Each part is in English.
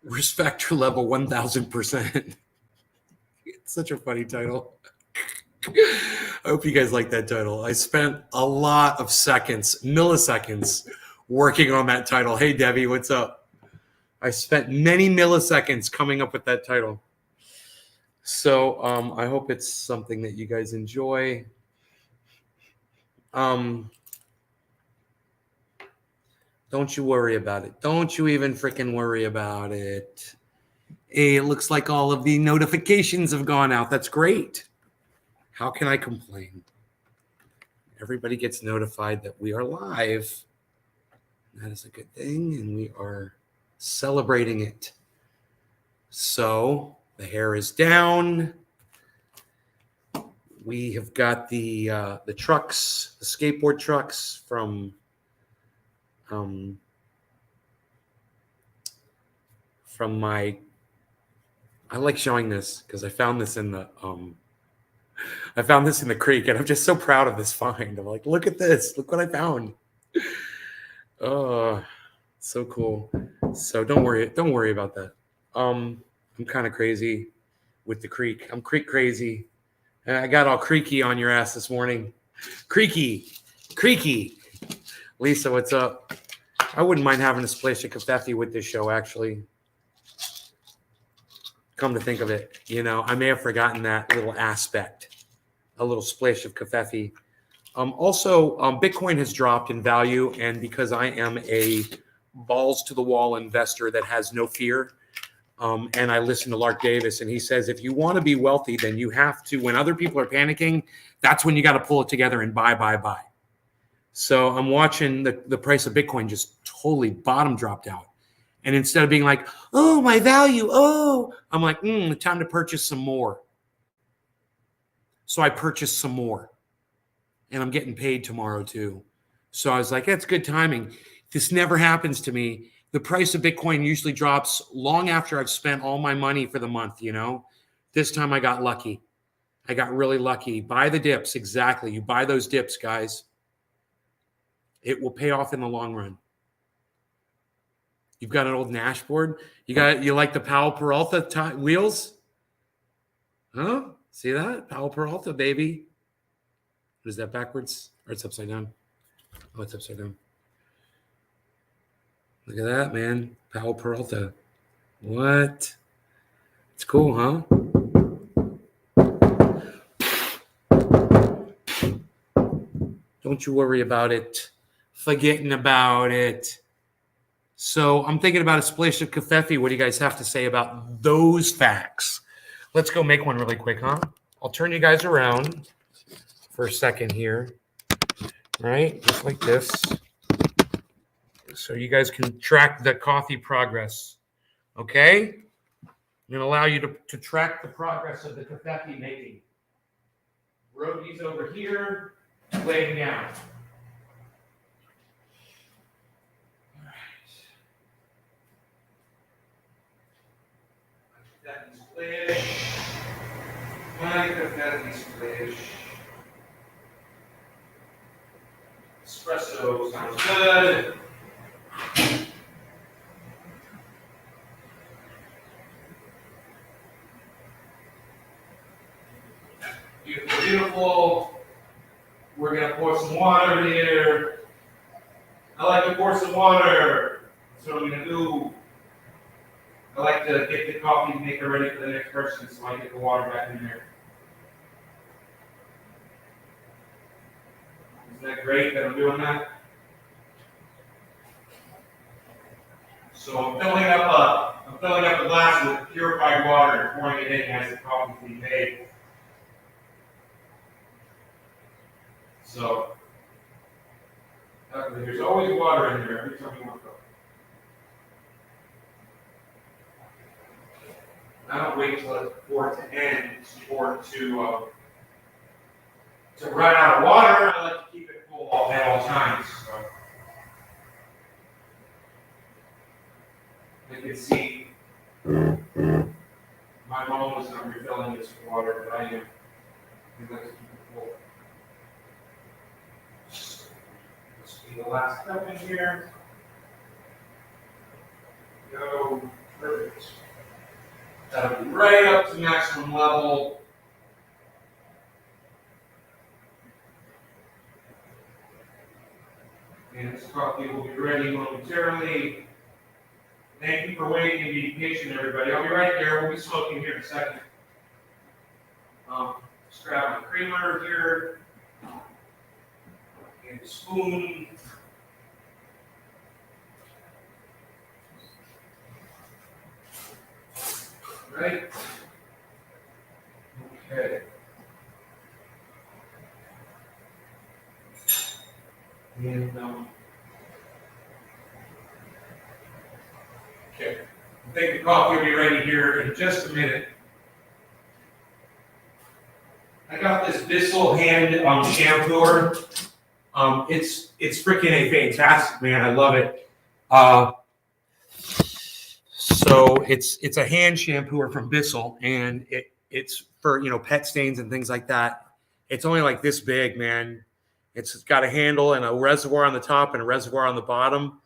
Risk factor level 1000%. It's such a funny title. I hope you guys like that title. I spent a lot of seconds, milliseconds, working on that title. Hey, Debbie, what's up? I spent many milliseconds coming up with that title. So I hope it's something that you guys enjoy. Don't you worry about it. Don't you even freaking worry about it. Hey, it looks like all of the notifications have gone out. That's great. How can I complain? Everybody gets notified that we are live. That is a good thing, and we are celebrating it. So the hair is down. We have got the trucks, the skateboard trucks from my. I like showing this because I found this in the creek, and I'm just so proud of this find. I'm like, look at this. Look what I found. Oh, so cool. So don't worry about that. I'm kind of crazy with the creek. I'm creek crazy. And I got all creaky on your ass this morning. Creaky. Lisa, what's up? I wouldn't mind having a splash of Covfefe with this show, actually. Come to think of it, I may have forgotten that little aspect. A little splash of Covfefe. Also, Bitcoin has dropped in value, and because I am a balls-to-the-wall investor that has no fear, and I listen to Lark Davis, and he says, if you want to be wealthy, then you have to, when other people are panicking, that's when you got to pull it together and buy. So I'm watching the price of Bitcoin just totally bottom dropped out. And instead of being like, oh, my value, I'm like, time to purchase some more. So I purchased some more. And I'm getting paid tomorrow too. So I was like, that's good timing. This never happens to me. The price of Bitcoin usually drops long after I've spent all my money for the month, This time I got lucky. I got really lucky. Buy the dips, exactly. You buy those dips, guys. It will pay off in the long run. You've got an old Nash board? You like the Powell Peralta wheels? Huh? See that? Powell Peralta, baby. Is that backwards or it's upside down? Oh, it's upside down. Look at that, man. Powell Peralta. What? It's cool, huh? Don't you worry about it. Forgetting about it. So I'm thinking about a splash of Covfefe. What do you guys have to say about those facts? Let's go make one really quick, huh? I'll turn you guys around for a second here. All right, just like this. So you guys can track the coffee progress. Okay? I'm going to allow you to track the progress of the Covfefe making. Rogi's over here, laying down. All right. Covfefe splish. My Covfefe splish. Espresso sounds good. Beautiful. We're going to pour some water here. I like to pour some water. That's what I'm going to do. I like to get the coffee maker ready for the next person, so I get the water back in there. Isn't that great that I'm doing that? So I'm filling up a glass with purified water and pouring it in as the coffee is being made. So there's always water in there every time you want to go. I don't wait for it to end or to run out of water. I like to keep it full at all times. So you can see my My mom was not refilling this water, but I am. We like to keep it full. This will be the last cup in here. Go. Perfect. That'll be right up to maximum level. And this coffee will be ready momentarily. Thank you for waiting and being patient, everybody. I'll be right there. We'll be smoking here in a second. Just grab my creamer here. And a spoon. Right? Okay. And, okay. I think the coffee will be ready here in just a minute. I got this Bissell hand shampooer. It's freaking a fantastic, man. I love it. So it's a hand shampooer from Bissell, and it's for pet stains and things like that. It's only like this big, man. It's got a handle and a reservoir on the top and a reservoir on the bottom,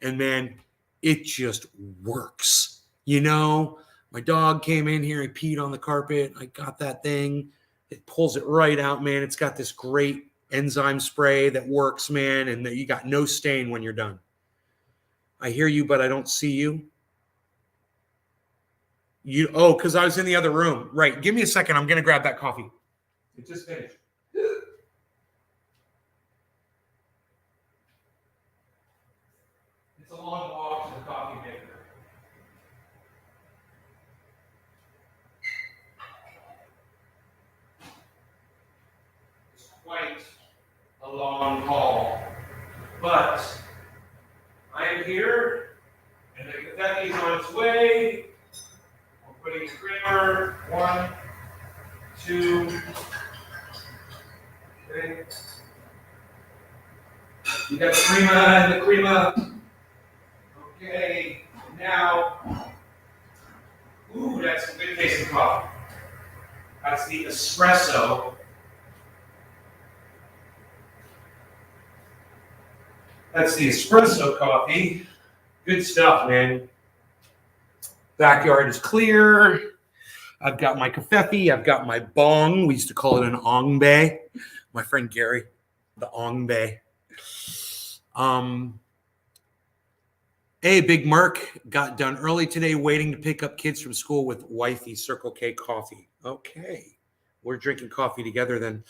and man, it just works. My dog came in here, he peed on the carpet. I got that thing. It pulls it right out, man. It's got this great enzyme spray that works, man, and you got no stain when you're done. I hear you, but I don't see you. Because I was in the other room. Right. Give me a second. I'm going to grab that coffee. It just finished. It's a long walk to the coffee maker. It's quite a long haul. But I am here, and the confetti is on its way. We're putting the creamer. 1, 2. Okay. You got the crema and the crema. Okay. Now, that's a good taste of coffee. That's the espresso. That's the espresso coffee. Good stuff, man. Backyard is clear. I've got my kafefi. I've got my bong. We used to call it an ongbe. My friend Gary, the ongbe. Hey, Big Merc, got done early today, waiting to pick up kids from school with wifey Circle K coffee. Okay, we're drinking coffee together then.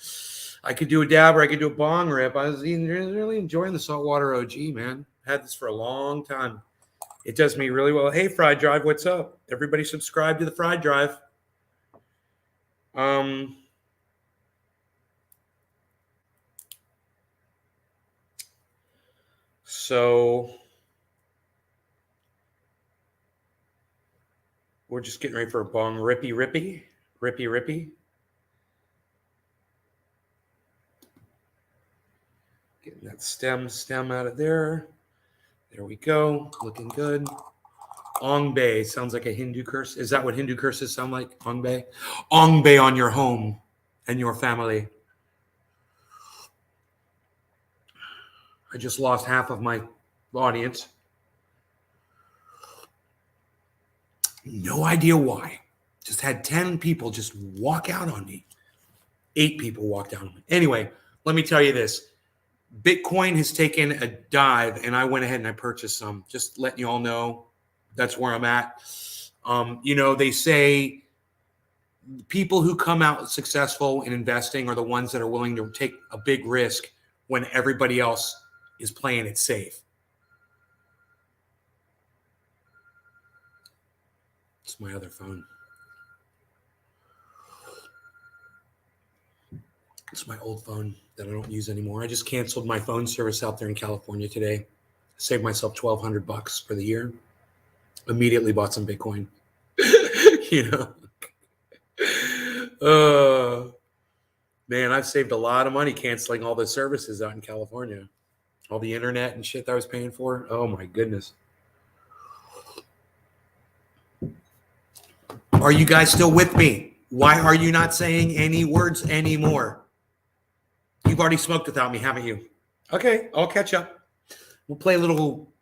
I could do a dab or I could do a bong rip. I was really enjoying the saltwater OG, man. Had this for a long time. It does me really well. Hey, Fried Drive, what's up? Everybody subscribe to the Fried Drive. So we're just getting ready for a bong rippy. Getting that stem out of there. There we go. Looking good. Ongbe sounds like a Hindu curse. Is that what Hindu curses sound like? Ongbe? Ongbe on your home and your family. I just lost half of my audience. No idea why. Just had 10 people just walk out on me. 8 people walked out on me. Anyway, let me tell you this. Bitcoin has taken a dive, and I went ahead and I purchased some. Just letting you all know that's where I'm at. They say people who come out successful in investing are the ones that are willing to take a big risk when everybody else is playing it safe. It's my other phone. It's my old phone that I don't use anymore. I just canceled my phone service out there in California today. Saved myself $1,200 for the year. Immediately bought some Bitcoin. Man, I've saved a lot of money canceling all the services out in California. All the internet and shit that I was paying for. Oh my goodness. Are you guys still with me? Why are you not saying any words anymore? You've already smoked without me, haven't you? Okay, I'll catch up. We'll play a little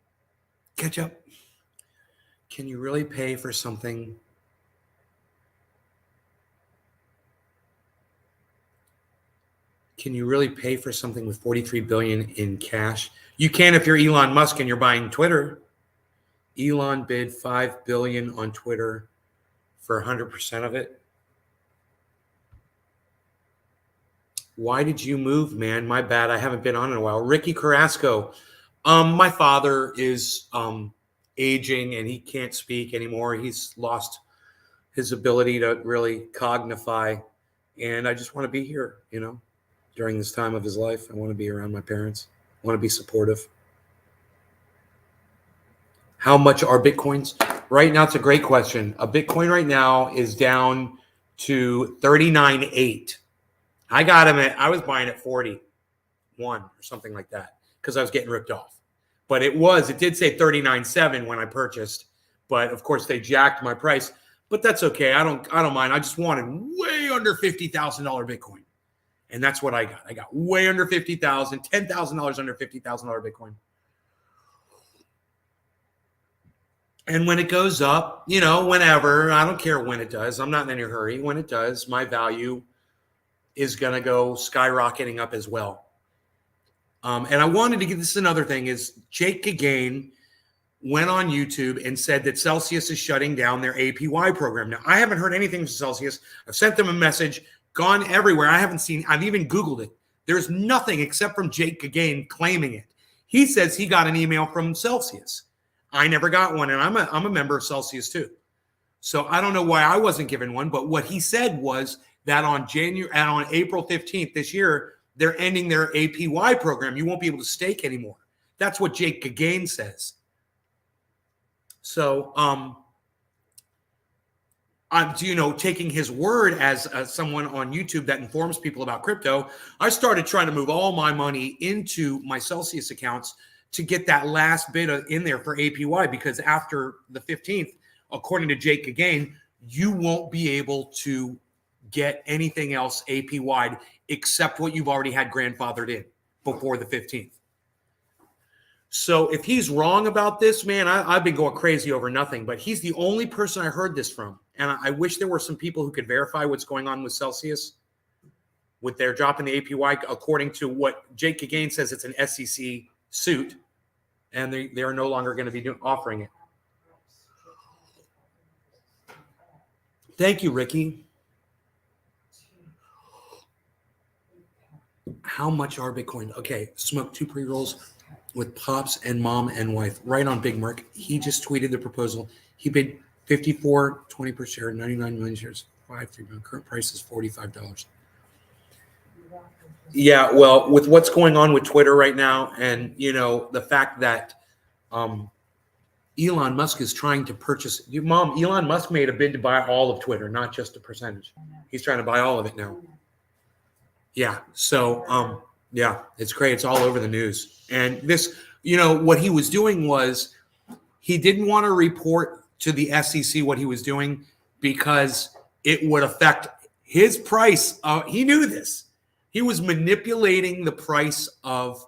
catch up. Can you really pay for something? Can you really pay for something with 43 billion in cash? You can if you're Elon Musk and you're buying Twitter. Elon bid 5 billion on Twitter for 100% of it. Why did you move, man? My bad. I haven't been on in a while. Ricky Carrasco. My father is aging and he can't speak anymore. He's lost his ability to really cognify. And I just want to be here, during this time of his life. I want to be around my parents. I want to be supportive. How much are Bitcoins? Right now, it's a great question. A Bitcoin right now is down to 39.8. I was buying at 41 or something like that because I was getting ripped off. But it did say 39.7 when I purchased. But of course, they jacked my price. But that's okay. I don't mind. I just wanted way under $50,000 Bitcoin. And that's what I got. I got way under $50,000, $10,000 under $50,000 Bitcoin. And when it goes up, whenever, I don't care when it does. I'm not in any hurry. When it does, my value is going to go skyrocketing up as well. And I wanted to get this another thing is Jake Gagain went on YouTube and said that Celsius is shutting down their APY program. Now, I haven't heard anything from Celsius. I've sent them a message, gone everywhere. I've even Googled it. There's nothing except from Jake Gagain claiming it. He says he got an email from Celsius. I never got one, and I'm a member of Celsius too. So I don't know why I wasn't given one, but what he said was that on April 15th this year, they're ending their APY program. You won't be able to stake anymore. That's what Jake Gagain says. So I'm taking his word as someone on YouTube that informs people about crypto. I started trying to move all my money into my Celsius accounts to get that last bit in there for APY, because after the 15th, according to Jake Gagain, you won't be able to get anything else APY except what you've already had grandfathered in before the 15th. So if he's wrong about this, man, I've been going crazy over nothing, but he's the only person I heard this from. And I wish there were some people who could verify what's going on with Celsius with their drop in the APY. According to what Jake Gagain says, it's an SEC suit, and they are no longer going to be offering it. Thank you, Ricky. How much are Bitcoin? Okay, smoked 2 pre-rolls with Pops and Mom and Wife. Right on Big Merc. He just tweeted the proposal. He bid $54.20 per share, 99 million shares, 5.3 million. Current price is $45. Yeah, well, with what's going on with Twitter right now, and the fact that Elon Musk is trying to purchase. Mom, Elon Musk made a bid to buy all of Twitter, not just a percentage. He's trying to buy all of it now. Yeah. So, yeah, it's great. It's all over the news. And this, what he was doing was he didn't want to report to the SEC what he was doing because it would affect his price. He knew this. He was manipulating the price of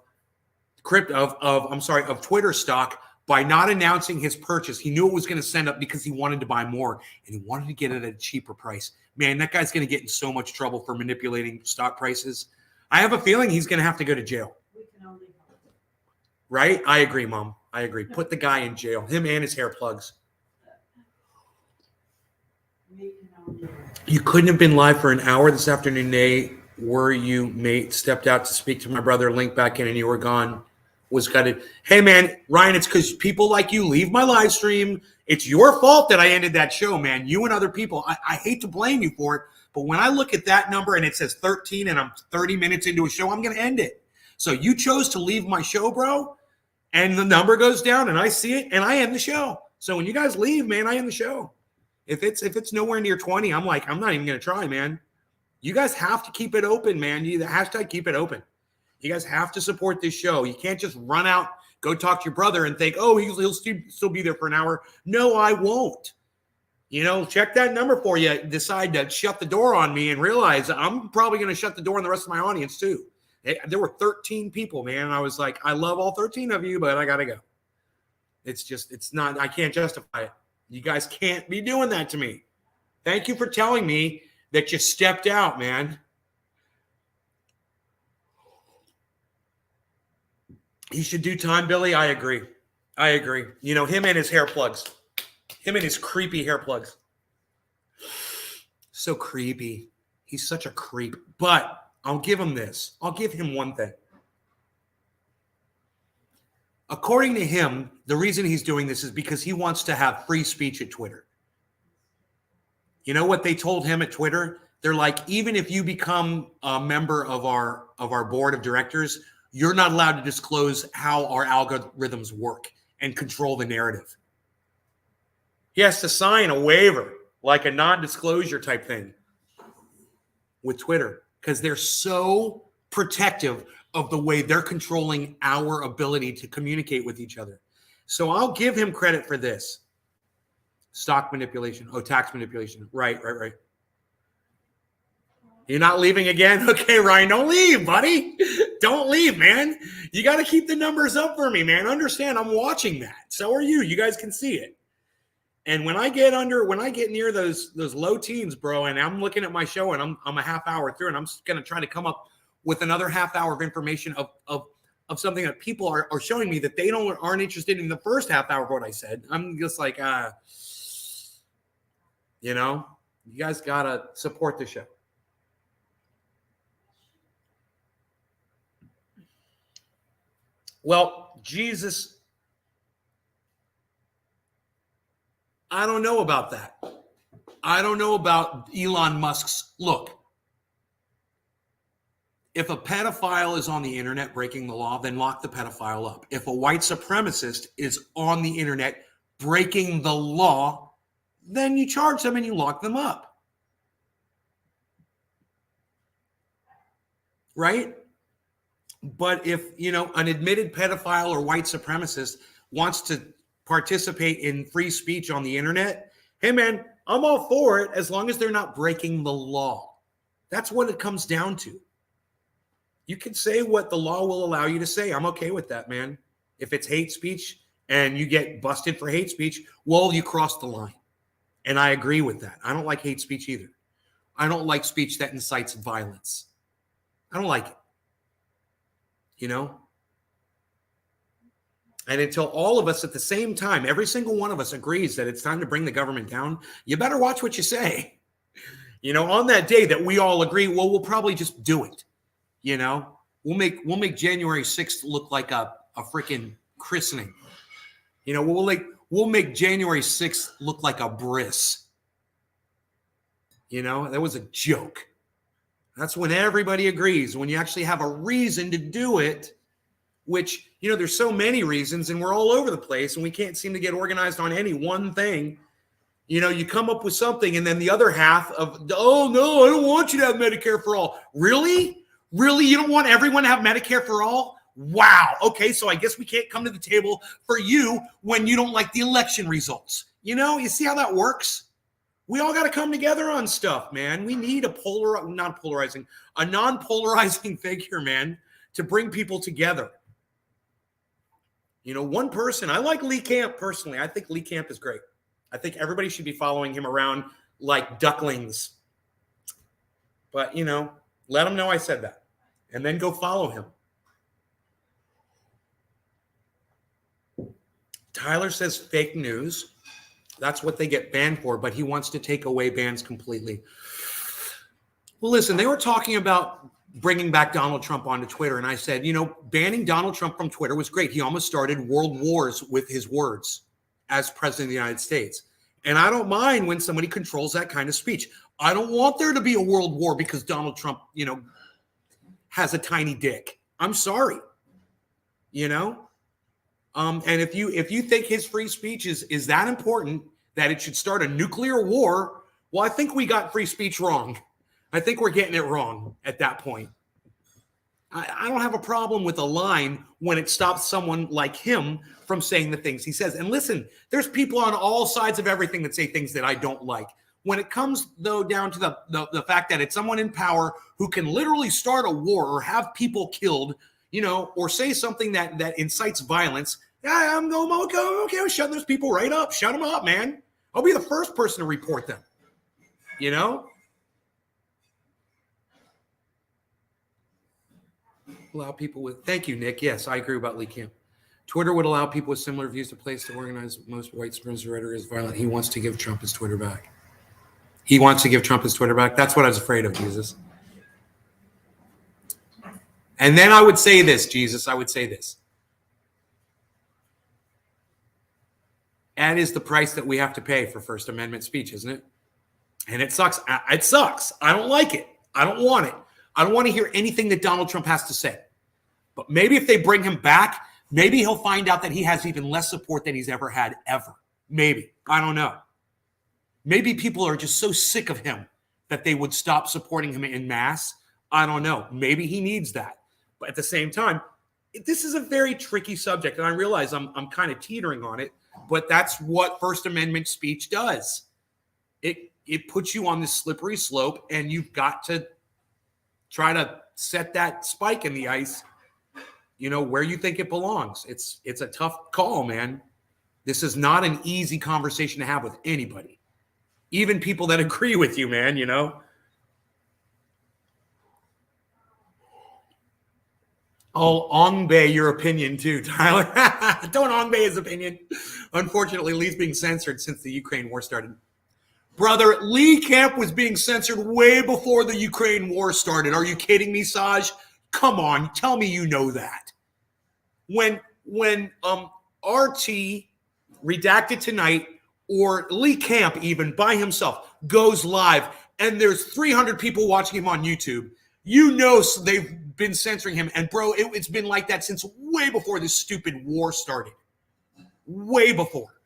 of Twitter stock by not announcing his purchase. He knew it was going to send up because he wanted to buy more, and he wanted to get it at a cheaper price. Man, that guy's going to get in so much trouble for manipulating stock prices. I have a feeling he's going to have to go to jail. Right? I agree, Mom. I agree. Put the guy in jail. Him and his hair plugs. You couldn't have been live for an hour this afternoon, Nate. Were you, mate? Stepped out to speak to my brother, linked back in, and you were gone. Was gutted. Hey, man, Ryan, it's because people like you leave my live stream. It's your fault that I ended that show, man. You and other people. I hate to blame you for it, but when I look at that number and it says 13 and I'm 30 minutes into a show, I'm going to end it. So you chose to leave my show, bro, and the number goes down and I see it and I end the show. So when you guys leave, man, I end the show. If it's nowhere near 20, I'm not even going to try, man. You guys have to keep it open, man. The hashtag keep it open. You guys have to support this show. You can't just run out, go talk to your brother and think, oh, he'll still be there for an hour. No, I won't. check that number for you. Decide to shut the door on me and realize I'm probably going to shut the door on the rest of my audience too. There were 13 people, man. And I was like, I love all 13 of you, but I got to go. It's not, I can't justify it. You guys can't be doing that to me. Thank you for telling me that you stepped out, man. He should do time, Billy. I agree. Him and his hair plugs. Him and his creepy hair plugs. So creepy. He's such a creep. But I'll give him this. I'll give him one thing. According to him, the reason he's doing this is because he wants to have free speech at Twitter. You know what they told him at Twitter? They're like, even if you become a member of our board of directors, you're not allowed to disclose how our algorithms work and control the narrative. He has to sign a waiver, like a non-disclosure type thing with Twitter, because they're so protective of the way they're controlling our ability to communicate with each other. So I'll give him credit for this. Stock manipulation. Oh, tax manipulation. Right. You're not leaving again? Okay, Ryan, don't leave, buddy. Don't leave, man. You got to keep the numbers up for me, man. Understand, I'm watching that. So are you. You guys can see it. And when I get near those low teens, bro, and I'm looking at my show and I'm a half hour through and I'm going to try to come up with another half hour of information of something that people are showing me that they aren't interested in the first half hour of what I said. I'm just like, you guys got to support the show. Well, Jesus, I don't know about that. I don't know about Elon Musk's look. If a pedophile is on the internet breaking the law, then lock the pedophile up. If a white supremacist is on the internet breaking the law, then you charge them and you lock them up. Right? But if, an admitted pedophile or white supremacist wants to participate in free speech on the internet, hey, man, I'm all for it as long as they're not breaking the law. That's what it comes down to. You can say what the law will allow you to say. I'm okay with that, man. If it's hate speech and you get busted for hate speech, well, you crossed the line. And I agree with that. I don't like hate speech either. I don't like speech that incites violence. I don't like it. And until all of us at the same time, every single one of us agrees that it's time to bring the government down, you better watch what you say. On that day that we all agree, well, we'll probably just do it. We'll make January 6th look like a freaking christening. We'll make January 6th look like a bris. That was a joke. That's when everybody agrees, when you actually have a reason to do it, which, there's so many reasons and we're all over the place and we can't seem to get organized on any one thing. You come up with something and then the other half of, oh, no, I don't want you to have Medicare for all. Really? Really? You don't want everyone to have Medicare for all? Wow. Okay, so I guess we can't come to the table for you when you don't like the election results. You see how that works? We all got to come together on stuff, man. We need a non-polarizing figure, man, to bring people together. One person, I like Lee Camp personally. I think Lee Camp is great. I think everybody should be following him around like ducklings. But, let him know I said that. And then go follow him. Tyler says fake news. That's what they get banned for, but he wants to take away bans completely. Well, listen, they were talking about bringing back Donald Trump onto Twitter, and I said, banning Donald Trump from Twitter was great. He almost started world wars with his words as president of the United States. And I don't mind when somebody controls that kind of speech. I don't want there to be a world war because Donald Trump, has a tiny dick. I'm sorry. And if you think his free speech is that important that it should start a nuclear war, well, I think we got free speech wrong. I think we're getting it wrong at that point. I don't have a problem with a line when it stops someone like him from saying the things he says. And listen, there's people on all sides of everything that say things that I don't like. When it comes, though, down to the fact that it's someone in power who can literally start a war or have people killed, or say something that incites violence, I'm okay, I'm shutting those people right up. Shut them up, man. I'll be the first person to report them, Allow people with, thank you, Nick. Yes, I agree about Lee Camp. Twitter would allow people with similar views to place to organize. Most white supremacist rhetoric is violent. He wants to give Trump his Twitter back. That's what I was afraid of, Jesus. And then I would say this, Jesus, That is the price that we have to pay for First Amendment speech, isn't it? And it sucks. It sucks. I don't like it. I don't want it. I don't want to hear anything that Donald Trump has to say. But maybe if they bring him back, maybe he'll find out that he has even less support than he's ever had, ever. Maybe. I don't know. Maybe people are just so sick of him that they would stop supporting him en masse. I don't know. Maybe he needs that. But at the same time, this is a very tricky subject. And I realize I'm kind of teetering on it. But that's what First Amendment speech does. It puts you on this slippery slope, and you've got to try to set that spike in the ice, where you think it belongs. It's a tough call, man. This is not an easy conversation to have with anybody, even people that agree with you, man, I'll Ong-Bay your opinion too, Tyler. Don't Ong-Bay his opinion. Unfortunately, Lee's being censored since the Ukraine war started. Brother, Lee Camp was being censored way before the Ukraine war started. Are you kidding me, Saj? Come on, tell me you know that. When RT, Redacted Tonight, or Lee Camp even by himself goes live and there's 300 people watching him on YouTube, they've been censoring him. And bro, it's been like that since way before this stupid war started. Way before.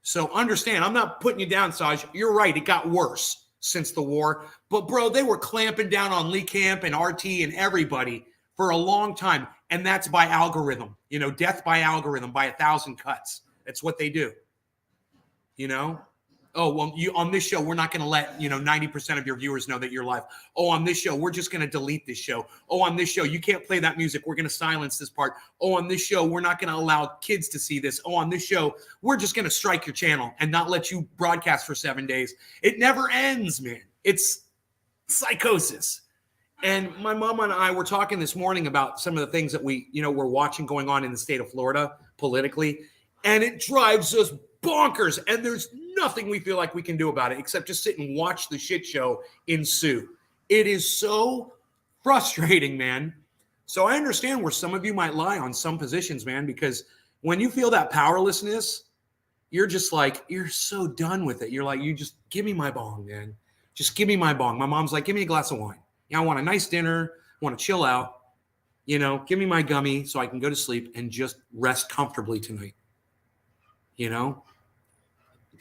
So understand, I'm not putting you down, Saj. You're right. It got worse since the war. But, bro, they were clamping down on Lee Camp and RT and everybody for a long time. And that's by algorithm. Death by algorithm, by 1,000 cuts. That's what they do. Oh, well, on this show, we're not going to let, 90% of your viewers know that you're live. Oh, on this show, we're just going to delete this show. Oh, on this show, you can't play that music. We're going to silence this part. Oh, on this show, we're not going to allow kids to see this. Oh, on this show, we're just going to strike your channel and not let you broadcast for 7 days. It never ends, man. It's psychosis. And my mom and I were talking this morning about some of the things that we're watching going on in the state of Florida politically, and it drives us bonkers. And there's nothing we feel like we can do about it except just sit and watch the shit show ensue. It is so frustrating, man. So I understand where some of you might lie on some positions, man, because when you feel that powerlessness, you're just like, you're so done with it. You're like, you just give me my bong, man. Just give me my bong. My mom's like, give me a glass of wine. I want a nice dinner. I want to chill out. Give me my gummy so I can go to sleep and just rest comfortably tonight.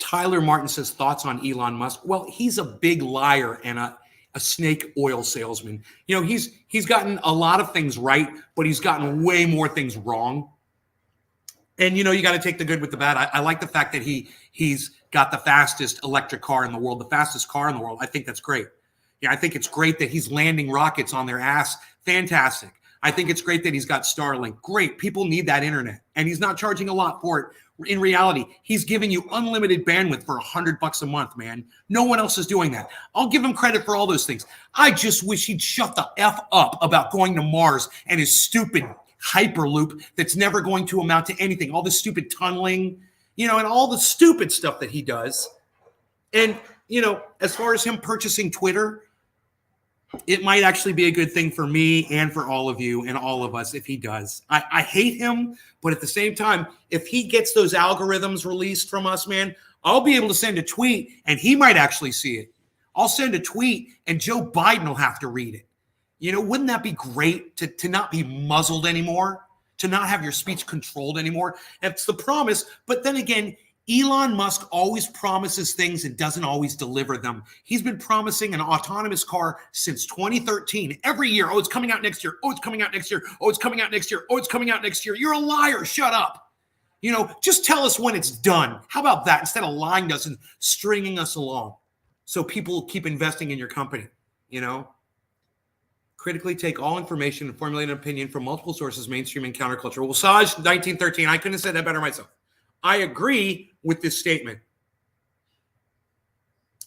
Tyler Martin says, thoughts on Elon Musk? Well, he's a big liar and a snake oil salesman. He's gotten a lot of things right, but he's gotten way more things wrong. And, you got to take the good with the bad. I like the fact that he's got the fastest electric car in the world, the fastest car in the world. I think that's great. Yeah, I think it's great that he's landing rockets on their ass. Fantastic. I think it's great that he's got Starlink. Great. People need that internet. And he's not charging a lot for it. In reality, he's giving you unlimited bandwidth for $100 a month, man. No one else is doing that. I'll give him credit for all those things. I just wish he'd shut the F up about going to Mars and his stupid Hyperloop that's never going to amount to anything. All this stupid tunneling, and all the stupid stuff that he does. And, as far as him purchasing Twitter, it might actually be a good thing for me and for all of you and all of us if he does. I hate him, but at the same time, if he gets those algorithms released from us, man, I'll be able to send a tweet and he might actually see it. I'll send a tweet and Joe Biden will have to read it. Wouldn't that be great to not be muzzled anymore, to not have your speech controlled anymore? That's the promise. But then again, Elon Musk always promises things and doesn't always deliver them. He's been promising an autonomous car since 2013. Every year, oh, it's coming out next year. Oh, it's coming out next year. Oh, it's coming out next year. Oh, it's coming out next year. You're a liar. Shut up. You know, just tell us when it's done. How about that? Instead of lying to us and stringing us along so people keep investing in your company, you know? Critically take all information and formulate an opinion from multiple sources, mainstream and counterculture. Well, Saj, 1913, I couldn't have said that better myself. I agree with this statement.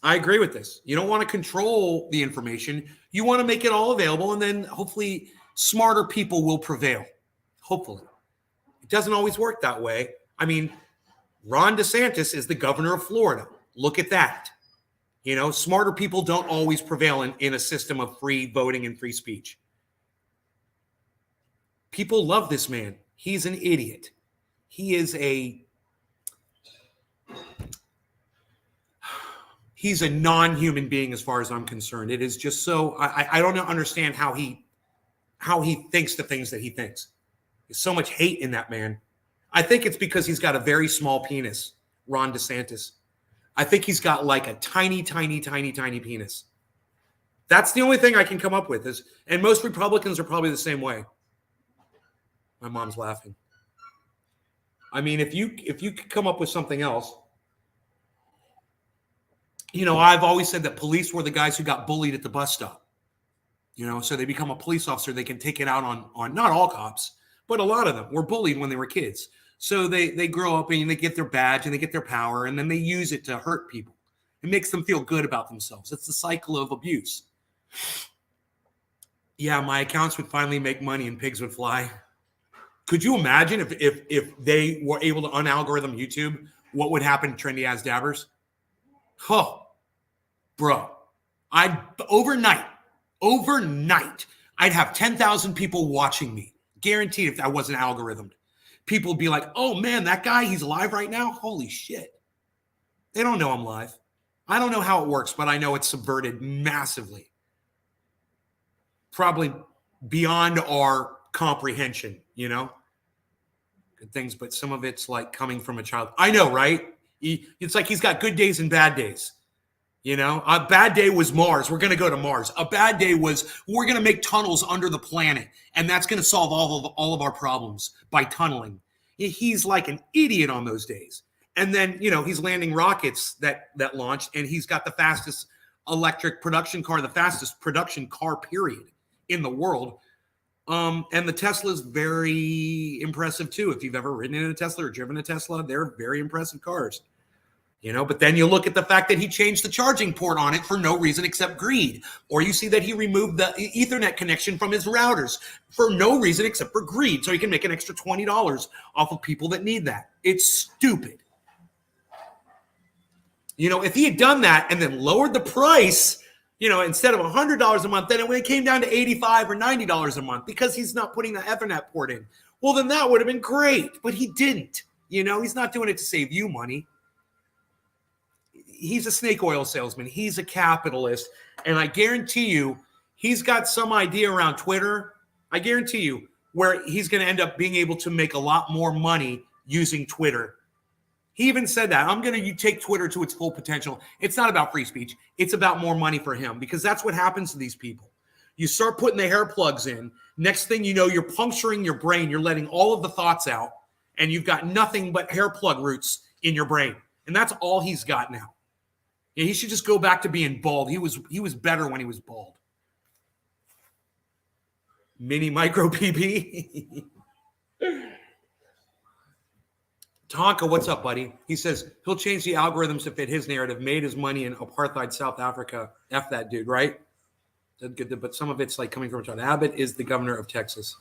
I agree with this. You don't want to control the information. You want to make it all available, and then hopefully smarter people will prevail. Hopefully. It doesn't always work that way. I mean, Ron DeSantis is the governor of Florida. Look at that. You know, smarter people don't always prevail in a system of free voting and free speech. People love this man. He's an idiot. He's a non-human being as far as I'm concerned. It is just so, I don't understand how he thinks the things that he thinks. There's so much hate in that man. I think it's because he's got a very small penis, Ron DeSantis. I think he's got like a tiny, tiny, tiny, tiny penis. That's the only thing I can come up with. And most Republicans are probably the same way. My mom's laughing. I mean, if you could come up with something else, you know, I've always said that police were the guys who got bullied at the bus stop. You know, so they become a police officer. They can take it out on not all cops, but a lot of them were bullied when they were kids. So they grow up and they get their badge and they get their power, and then they use it to hurt people. It makes them feel good about themselves. It's the cycle of abuse. Yeah, my accounts would finally make money and pigs would fly. Could you imagine if they were able to unalgorithm YouTube, what would happen to Trendy As Dabbers? Oh, bro. Overnight, I'd have 10,000 people watching me. Guaranteed if I wasn't algorithmed. People would be like, oh man, that guy, he's live right now? Holy shit. They don't know I'm live. I don't know how it works, but I know it's subverted massively. Probably beyond our comprehension, you know? Good things, but some of it's like coming from a child. I know, right? It's like he's got good days and bad days. You know, a bad day was Mars. We're going to go to Mars. A bad day was we're going to make tunnels under the planet, and that's going to solve all of our problems by tunneling. He's like an idiot on those days. And then, you know, he's landing rockets that launched, and he's got the fastest electric production car, the fastest production car, period, in the world. And the Tesla's very impressive, too. If you've ever ridden in a Tesla or driven a Tesla, they're very impressive cars. You know, but then you look at the fact that he changed the charging port on it for no reason except greed. Or you see that he removed the Ethernet connection from his routers for no reason except for greed. So he can make an extra $20 off of people that need that. It's stupid. You know, if he had done that and then lowered the price, you know, instead of $100 a month, then it came down to $85 or $90 a month because he's not putting the Ethernet port in. Well, then that would have been great. But he didn't. You know, he's not doing it to save you money. He's a snake oil salesman. He's a capitalist. And I guarantee you, he's got some idea around Twitter. I guarantee you where he's going to end up being able to make a lot more money using Twitter. He even said that. I'm going to take Twitter to its full potential. It's not about free speech. It's about more money for him because that's what happens to these people. You start putting the hair plugs in. Next thing you know, you're puncturing your brain. You're letting all of the thoughts out. And you've got nothing but hair plug roots in your brain. And that's all he's got now. Yeah, he should just go back to being bald. He was better when he was bald. Mini micro PB. Tonka, what's up, buddy? He says he'll change the algorithms to fit his narrative. Made his money in apartheid South Africa. F that dude, right? But some of it's like coming from John Abbott is the governor of Texas.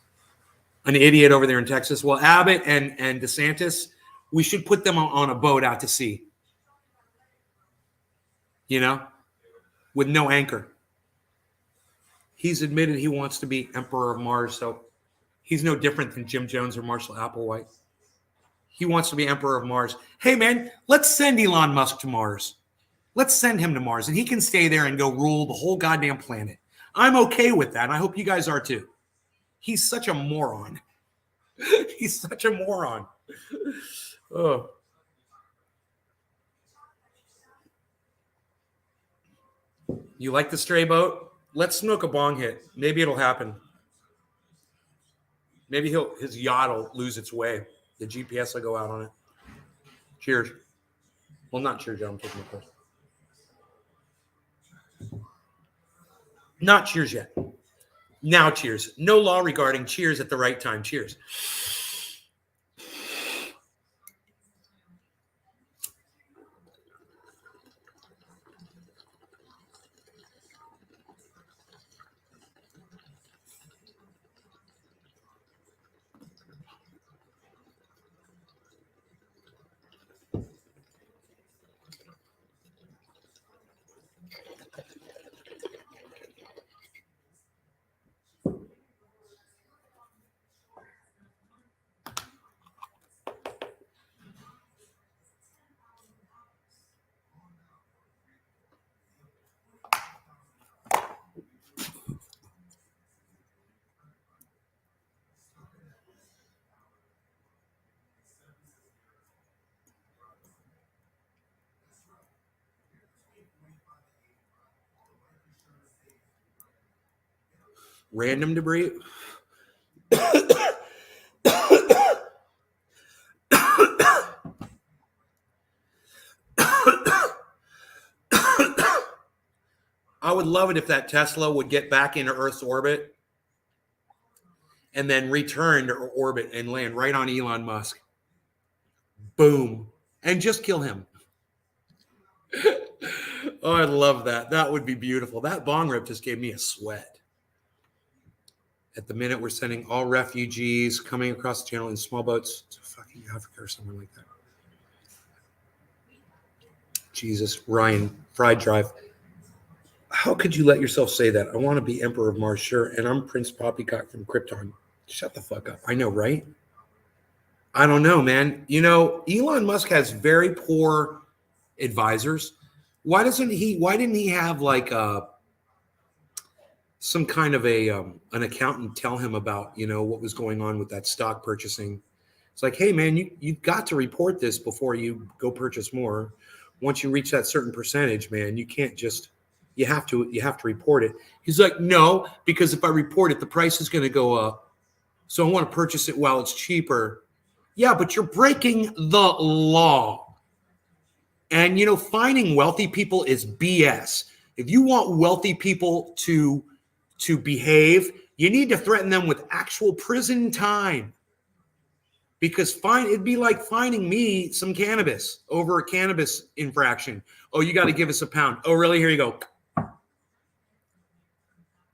An idiot over there in Texas. Well, Abbott and DeSantis, we should put them on a boat out to sea. You know, with no anchor. He's admitted he wants to be Emperor of Mars, so he's no different than Jim Jones or Marshall Applewhite. He wants to be Emperor of Mars. Hey, man, let's send Elon Musk to Mars. Let's send him to Mars, and he can stay there and go rule the whole goddamn planet. I'm okay with that, and I hope you guys are too. He's such a moron. He's such a moron. Oh. You like the stray boat? Let's smoke a bong hit. Maybe it'll happen. Maybe his yacht will lose its way. The GPS will go out on it. Cheers. Well, not cheers, I'm taking my course. Not cheers yet. Now cheers. No law regarding cheers at the right time. Cheers. Random debris. I would love it if that Tesla would get back into Earth's orbit and then return to orbit and land right on Elon Musk. Boom. And just kill him. Oh, I'd love that. That would be beautiful. That bong rip just gave me a sweat. At the minute, we're sending all refugees coming across the channel in small boats to fucking Africa or somewhere like that. Jesus, Ryan, Fried Drive. How could you let yourself say that? I want to be Emperor of Mars, sure, and I'm Prince Poppycock from Krypton. Shut the fuck up. I know, right? I don't know, man. You know, Elon Musk has very poor advisors. Why didn't he have like some kind of an accountant tell him about, you know, what was going on with that stock purchasing? It's like, hey man, you've got to report this before you go purchase more. Once you reach that certain percentage, man, you can't just, you have to report it. He's like, no, because if I report it, the price is going to go up. So I want to purchase it while it's cheaper. Yeah, but you're breaking the law. And, you know, finding wealthy people is BS. If you want wealthy people to behave, you need to threaten them with actual prison time. Because it'd be like finding me some cannabis over a cannabis infraction. Oh, you got to give us a pound. Oh, really? Here you go.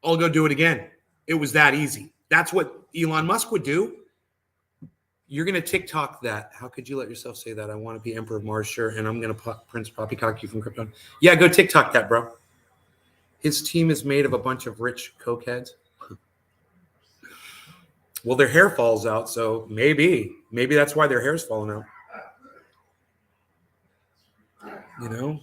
I'll go do it again. It was that easy. That's what Elon Musk would do. You're going to TikTok that. How could you let yourself say that? I want to be Emperor of Mars, sure, and I'm going to Prince Poppycock you from Krypton. Yeah, go TikTok that, bro. His team is made of a bunch of rich cokeheads. Well, their hair falls out, so maybe that's why their hair's falling out. You know?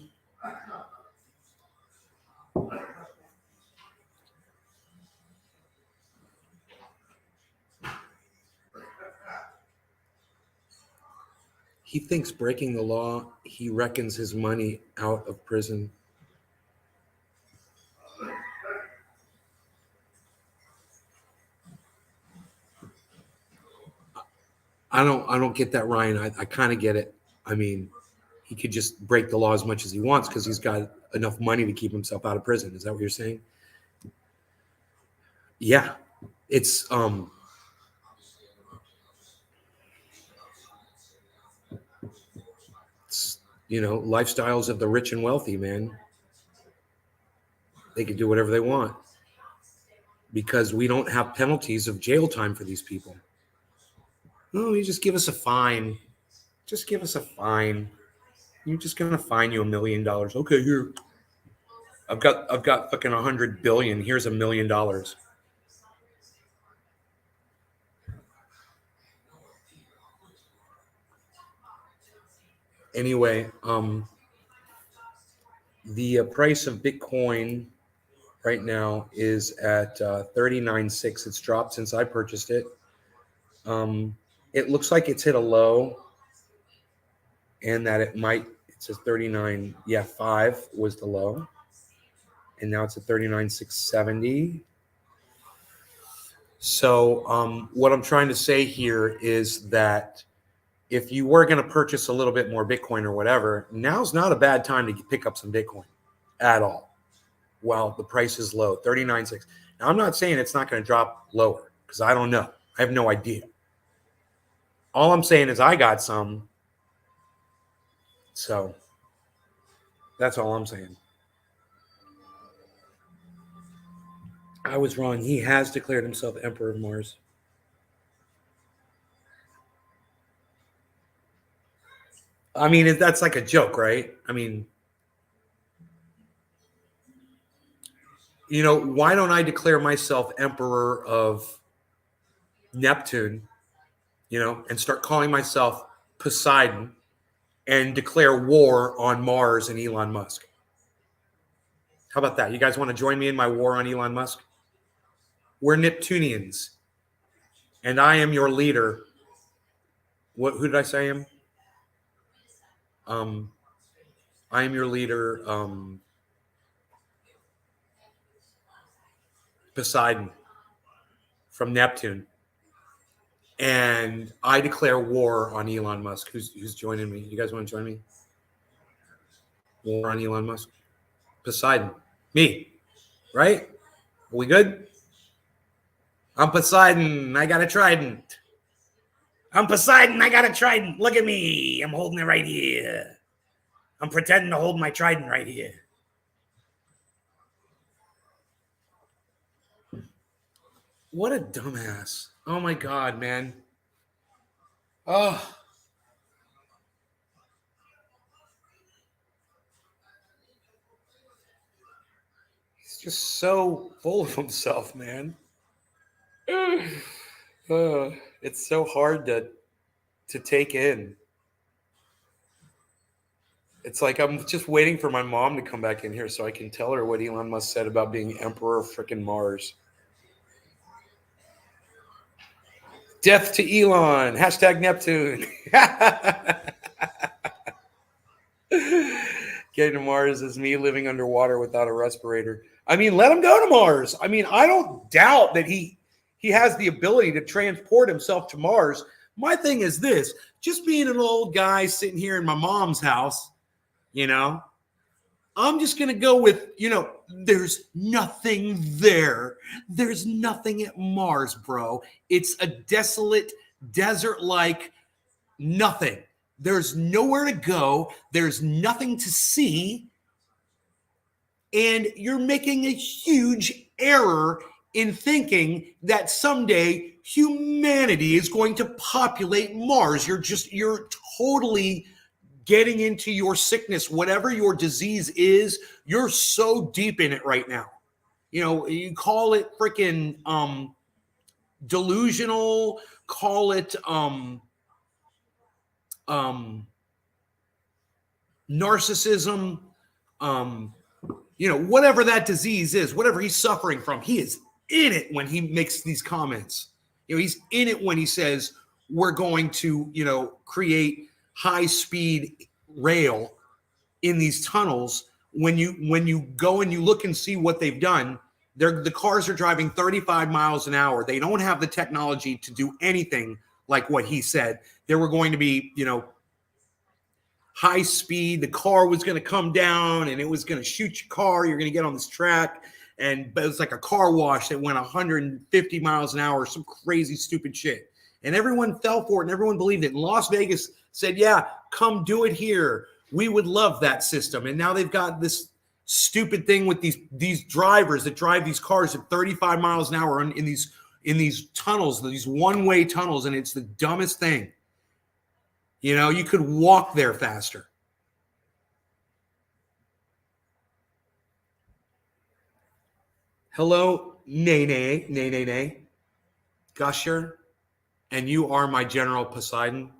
He thinks breaking the law, he reckons his money out of prison. I don't get that, Ryan. I kind of get it. I mean, he could just break the law as much as he wants because he's got enough money to keep himself out of prison. Is that what you're saying? Yeah. It's you know, lifestyles of the rich and wealthy, man. They can do whatever they want because we don't have penalties of jail time for these people. No, you just give us a fine. Just give us a fine. You're just gonna fine you $1 million. Okay, here. I've got fucking 100 billion. Here's $1 million. Anyway, the price of Bitcoin right now is at 39.6. It's dropped since I purchased it. It looks like it's hit a low, and that it says 39. Yeah, 5 was the low, and now it's at 39,670. So what I'm trying to say here is that if you were going to purchase a little bit more Bitcoin or whatever, now's not a bad time to pick up some Bitcoin at all. Well, the price is low, 39.6. Now, I'm not saying it's not going to drop lower because I don't know. I have no idea. All I'm saying is I got some. So that's all I'm saying. I was wrong. He has declared himself Emperor of Mars. I mean, that's like a joke, right? I mean, you know, why don't I declare myself Emperor of Neptune, you know, and start calling myself Poseidon and declare war on Mars and Elon Musk? How about that? You guys want to join me in my war on Elon Musk? We're Neptunians, and I am your leader. Who did I say I am? I am your leader, Poseidon from Neptune, and I declare war on Elon Musk. Who's joining me? You guys want to join me? War on Elon Musk. Poseidon, me, right? Are we good? I'm Poseidon. I got a trident. I'm Poseidon. I got a trident. Look at me. I'm holding it right here. I'm pretending to hold my trident right here. What a dumbass. Oh my God, man. Oh. He's just so full of himself, man. It's so hard to take in. It's like I'm just waiting for my mom to come back in here so I can tell her what Elon Musk said about being Emperor of frickin' Mars. Death to Elon. Hashtag Neptune. Getting to Mars is me living underwater without a respirator. I mean, let him go to Mars. I mean, I don't doubt that he has the ability to transport himself to Mars. My thing is this, just being an old guy sitting here in my mom's house, you know, I'm just going to go with, you know, there's nothing there. There's nothing at Mars, bro. It's a desolate, desert-like nothing. There's nowhere to go. There's nothing to see. And you're making a huge error in thinking that someday humanity is going to populate Mars. You're totally getting into your sickness, whatever your disease is. You're so deep in it right now. You know, you call it freaking delusional, call it narcissism, you know, whatever that disease is, whatever he's suffering from, he is in it when he makes these comments. You know, he's in it when he says we're going to, you know, create high-speed rail in these tunnels. When you go and you look and see what they've done, the cars are driving 35 miles an hour. They don't have the technology to do anything like what he said. There were going to be, you know, high speed. The car was going to come down and it was going to shoot your car. You're going to get on this track. But it was like a car wash that went 150 miles an hour, some crazy, stupid shit. And everyone fell for it and everyone believed it. And Las Vegas said, yeah, come do it here. We would love that system. And now they've got this stupid thing with these drivers that drive these cars at 35 miles an hour in these tunnels, these one-way tunnels. And it's the dumbest thing. You know, you could walk there faster. Hello, nay. Gusher, and you are my General Poseidon.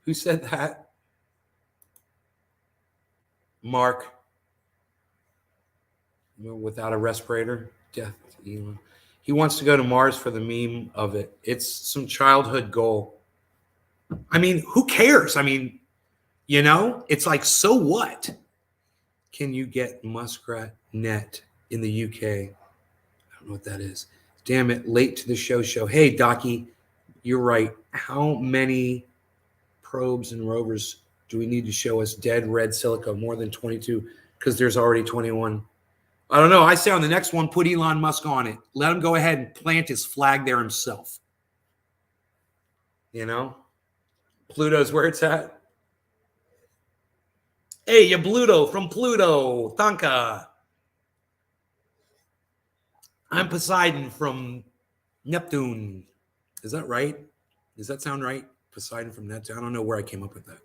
Who said that? Mark. Without a respirator. Death to Elon. He wants to go to Mars for the meme of it. It's some childhood goal. I mean, who cares? I mean, you know, it's like, so what? Can you get Muskrat Net in the UK. I don't know what that is. Damn it, late to the show. Hey, Docky, you're right. How many probes and rovers do we need to show us dead red silica? More than 22, because there's already 21. I don't know. I say on the next one, put Elon Musk on it. Let him go ahead and plant his flag there himself. You know? Pluto's where it's at. Hey, you Bluto from Pluto. Tanka. I'm Poseidon from Neptune. Is that right? Does that sound right? Poseidon from Neptune. I don't know where I came up with that.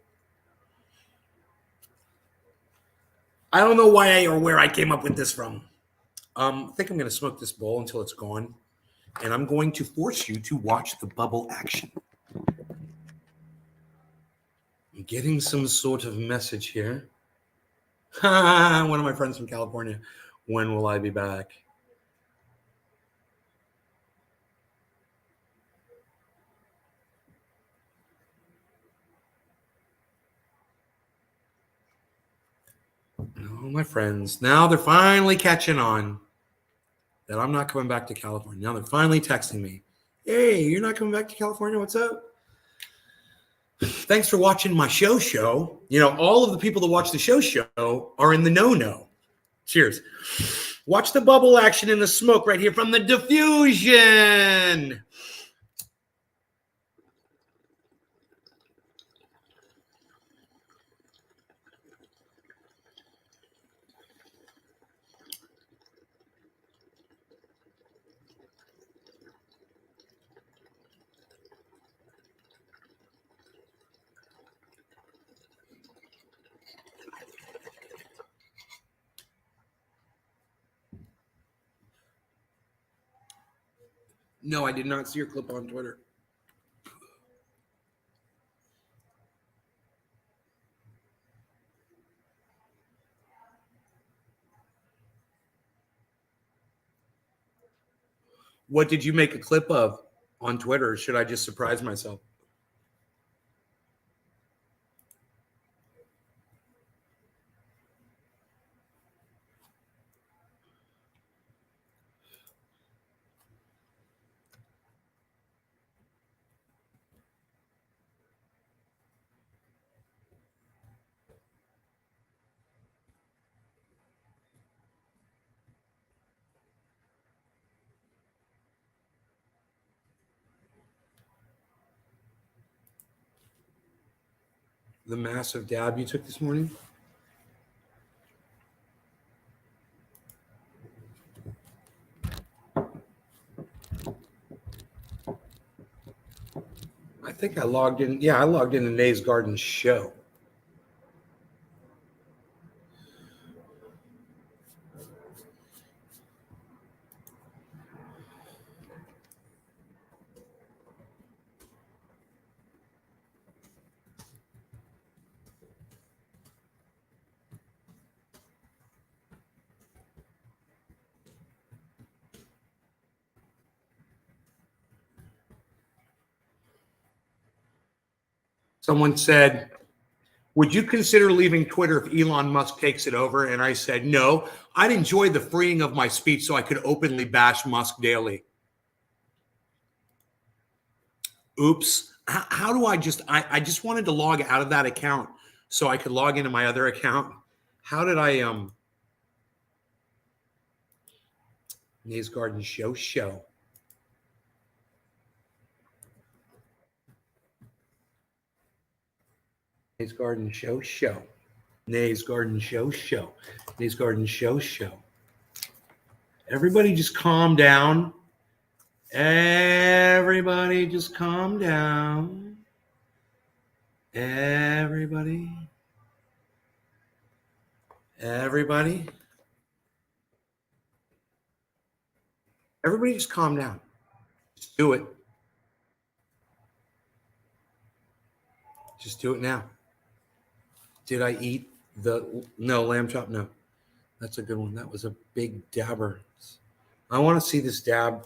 I don't know why or where I came up with this from. I think I'm going to smoke this bowl until it's gone. And I'm going to force you to watch the bubble action. I'm getting some sort of message here. One of my friends from California. When will I be back? Oh, my friends. Now they're finally catching on that I'm not coming back to California. Now they're finally texting me. Hey, you're not coming back to California? What's up? Thanks for watching my show. You know, all of the people that watch the show are in the no. Cheers. Watch the bubble action in the smoke right here from the diffusion. No, I did not see your clip on Twitter. What did you make a clip of on Twitter? Or should I just surprise myself? The massive dab you took this morning? I think I logged in. Yeah, I logged into Nays Garden show. Someone said, would you consider leaving Twitter if Elon Musk takes it over? And I said, no, I'd enjoy the freeing of my speech so I could openly bash Musk daily. Oops. How do I just wanted to log out of that account so I could log into my other account. How did I, Nays Garden show. Nays Garden show. Nays Garden show. Nays Garden show. Everybody just calm down. Everybody just calm down. Everybody just calm down. Just do it. Just do it now. Did I eat no lamb chop? No. That's a good one. That was a big dabber. I want to see this dab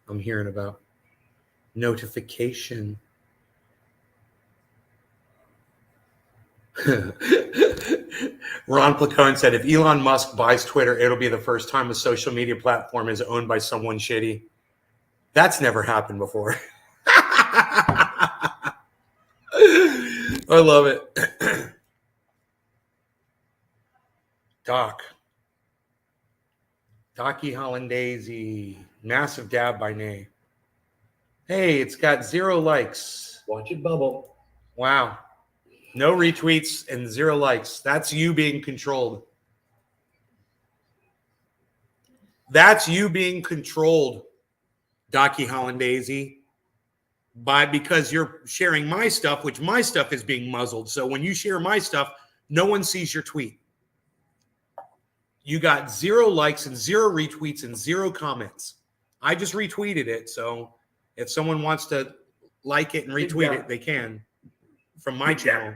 I'm hearing about. Notification. Ron Placone said, if Elon Musk buys Twitter, it'll be the first time a social media platform is owned by someone shitty. That's never happened before. I love it. Docky Hollandaise, massive dab by Nay. Hey, it's got 0 likes. Watch it bubble. Wow. No retweets and 0 likes. That's you being controlled. That's you being controlled, Docky Hollandaise, because you're sharing my stuff, which my stuff is being muzzled. So when you share my stuff, no one sees your tweet. You got 0 likes and 0 retweets and 0 comments. I just retweeted it. So if someone wants to like it and retweet it, they can from my channel.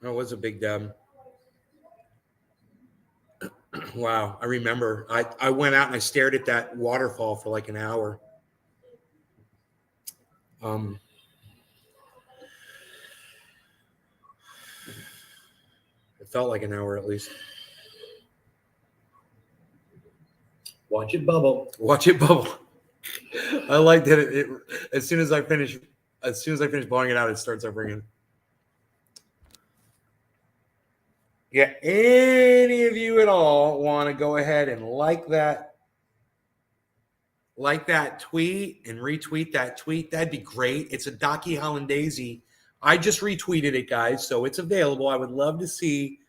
Oh, it was a big dub. Wow. I remember I went out and I stared at that waterfall for like an hour. It felt like an hour at least. Watch it bubble. Watch it bubble. I like that it as soon as I finish blowing it out, it starts up ringing. Yeah, any of you at all want to go ahead and like that tweet and retweet that tweet, that'd be great. It's a Docky Hollandaise. I just retweeted it, guys, so it's available. I would love to see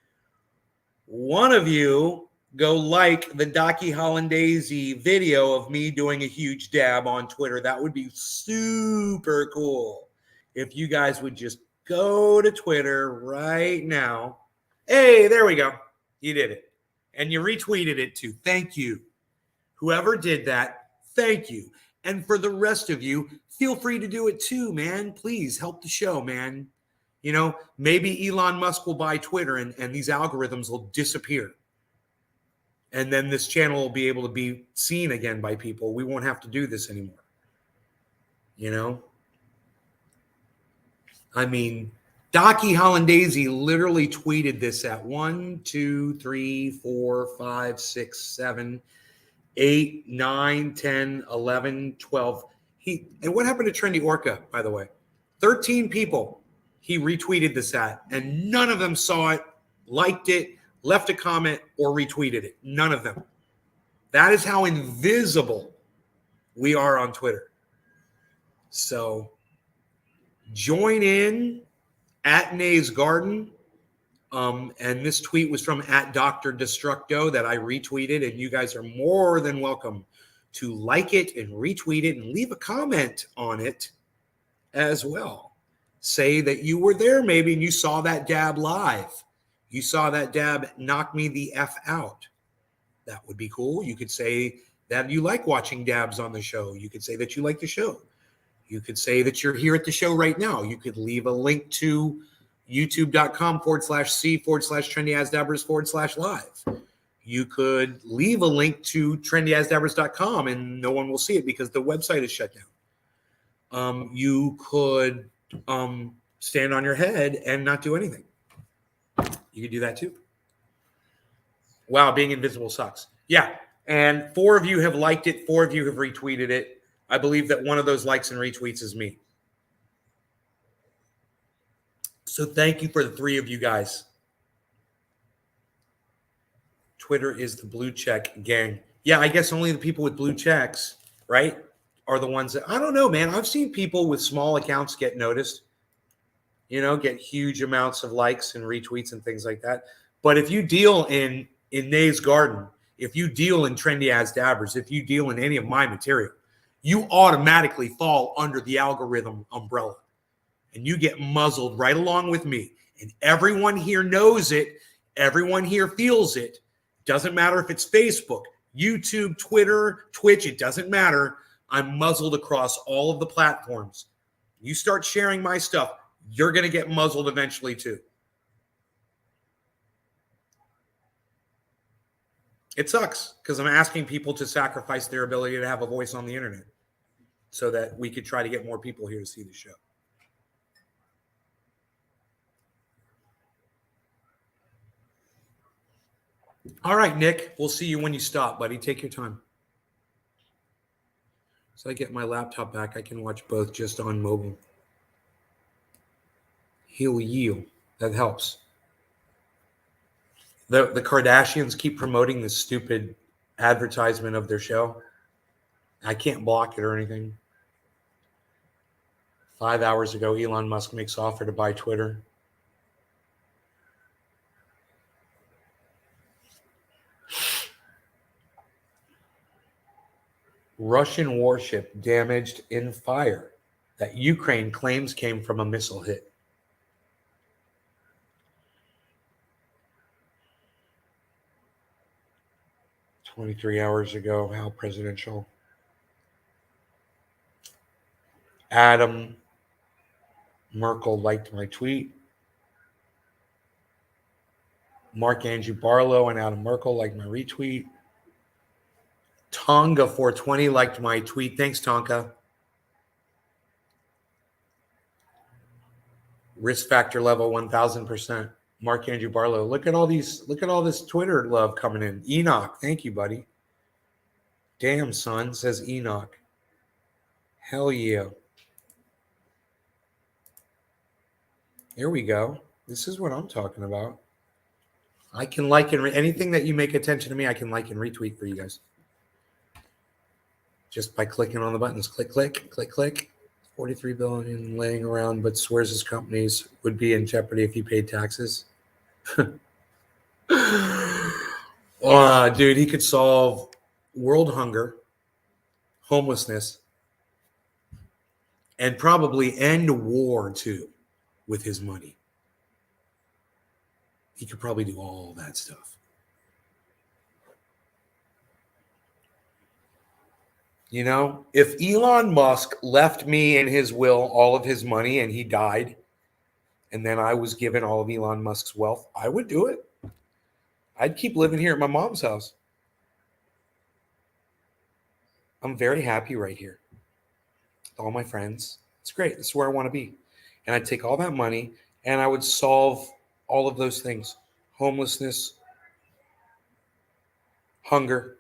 one of you go like the Docky Hollandaise video of me doing a huge dab on Twitter. That would be super cool if you guys would just go to Twitter right now. Hey, there we go. You did it. And you retweeted it too. Thank you. Whoever did that, thank you. And for the rest of you, feel free to do it too, man. Please help the show, man. You know, maybe Elon Musk will buy Twitter and these algorithms will disappear. And then this channel will be able to be seen again by people. We won't have to do this anymore. You know? I mean, Docky Hollandaise literally tweeted this at 1, 2, 3, 4, 5, 6, 7, 8, 9, 10, 11, 12. And what happened to Trendy Orca, by the way? 13 people he retweeted this at, and none of them saw it, liked it, left a comment, or retweeted it. None of them. That is how invisible we are on Twitter. So join in at Nay's Garden. And this tweet was from at Dr. Destructo that I retweeted, and you guys are more than welcome to like it and retweet it and leave a comment on it as well. Say that you were there maybe and you saw that dab live. You saw that dab knock me the F out. That would be cool. You could say that you like watching dabs on the show. You could say that you like the show. You could say that you're here at the show right now. You could leave a link to youtube.com/c/trendyasdabbers/live. You could leave a link to trendyasdabbers.com and no one will see it because the website is shut down. You could stand on your head and not do anything. You could do that too. Wow, being invisible sucks. Yeah, and 4 of you have liked it. 4 of you have retweeted it. I believe that one of those likes and retweets is me. So thank you for the 3 of you guys. Twitter is the blue check gang. Yeah, I guess only the people with blue checks, right, are the ones that, I don't know, man. I've seen people with small accounts get noticed, you know, get huge amounts of likes and retweets and things like that. But if you deal in Nay's Garden, if you deal in Trendy As Dabbers, if you deal in any of my material, you automatically fall under the algorithm umbrella. And you get muzzled right along with me. And everyone here knows it. Everyone here feels it. Doesn't matter if it's Facebook, YouTube, Twitter, Twitch. It doesn't matter. I'm muzzled across all of the platforms. You start sharing my stuff, you're going to get muzzled eventually too. It sucks because I'm asking people to sacrifice their ability to have a voice on the internet. so that we could try to get more people here to see the show. All right, Nick, we'll see you when you stop, buddy. Take your time. So I get my laptop back, I can watch both just on mobile. Heal yield. That helps. The Kardashians keep promoting this stupid advertisement of their show. I can't block it or anything. 5 hours ago, Elon Musk makes offer to buy Twitter. Russian warship damaged in fire that Ukraine claims came from a missile hit. "23 hours ago, how presidential." Adam Merkel liked my tweet. Mark Andrew Barlow and Adam Merkel liked my retweet. Tonga 420 liked my tweet. Thanks, Tonka. Risk factor level 1000%. Mark Andrew Barlow. Look at all this Twitter love coming in. Enoch, thank you, buddy. Damn, son, says Enoch. Hell yeah. Here we go. This is what I'm talking about. I can like and anything that you make attention to me, I can like and retweet for you guys. Just by clicking on the buttons. Click, click, click, click. 43 billion laying around, but swears his companies would be in jeopardy if he paid taxes. Dude, he could solve world hunger, homelessness, and probably end war too with his money. He could probably do all that stuff. You know, if Elon Musk left me in his will all of his money and he died, and then I was given all of Elon Musk's wealth, I would do it. I'd keep living here at my mom's house. I'm very happy right here with all my friends. It's great. This is where I want to be. And I'd take all that money and I would solve all of those things. Homelessness, hunger,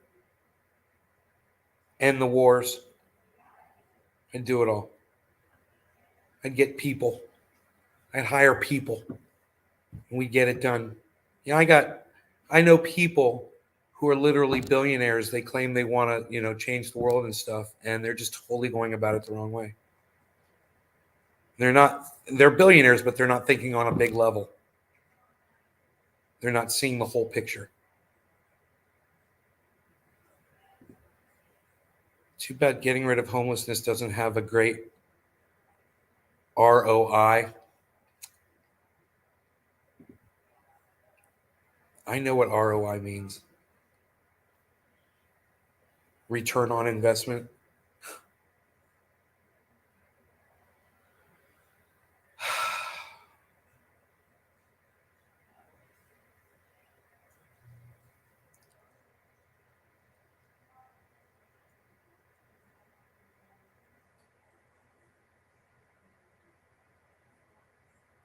end the wars, and do it all. I'd get people. I'd hire people. And we get it done. I know people who are literally billionaires. They claim they want to, change the world and stuff, and they're just totally going about it the wrong way. They're billionaires, but they're not thinking on a big level. They're not seeing the whole picture. Too bad getting rid of homelessness doesn't have a great ROI. I know what ROI means. Return on investment.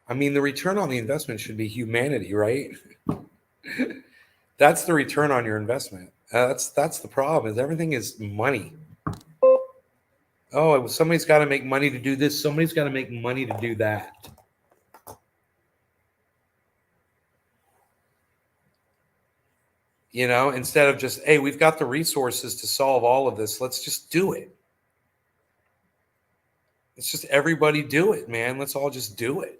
I mean, the return on the investment should be humanity, right? That's the return on your investment. That's the problem. Is everything is money. Oh, somebody's got to make money to do this. Somebody's got to make money to do that. Instead of just, hey, we've got the resources to solve all of this. Let's just do it. Let's just everybody do it, man. Let's all just do it.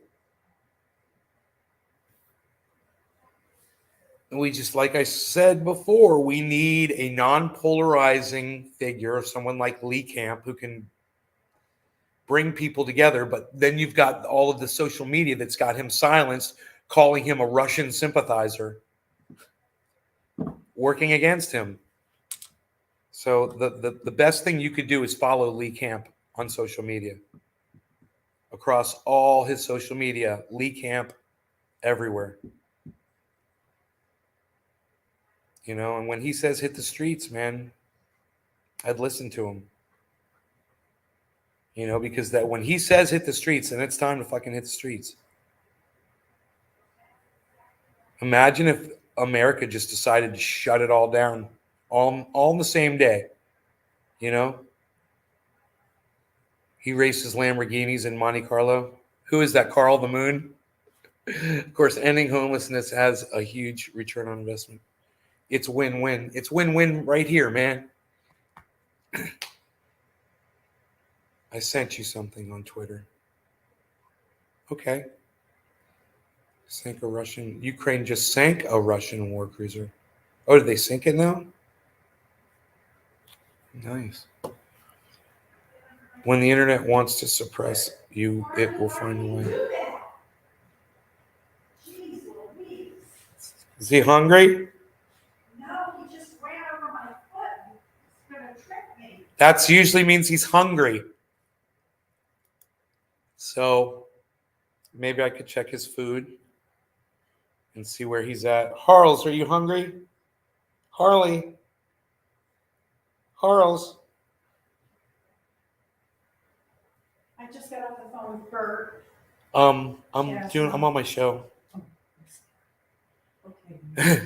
And we just, like I said before, we need a non-polarizing figure, someone like Lee Camp, who can bring people together. But then you've got all of the social media that's got him silenced, calling him a Russian sympathizer, working against him. So the best thing you could do is follow Lee Camp on social media. Across all his social media, Lee Camp everywhere. And when he says hit the streets, man, I'd listen to him. because that when he says hit the streets, then it's time to fucking hit the streets. Imagine if America just decided to shut it all down all in the same day. He races Lamborghinis in Monte Carlo. Who is that? Carl the Moon? Of course, ending homelessness has a huge return on investment. It's win-win. It's win-win right here, man. I sent you something on Twitter. Okay. Ukraine just sank a Russian war cruiser. Oh, did they sink it now? Nice. When the internet wants to suppress you, it will find a way. Is he hungry? No, he just ran over my foot. He's gonna trick me. That usually means he's hungry. So maybe I could check his food and see where he's at. Harles, are you hungry? Harley. Harles. I just got off the phone with Bert. I'm Yes. I'm on my show. Okay. Okay.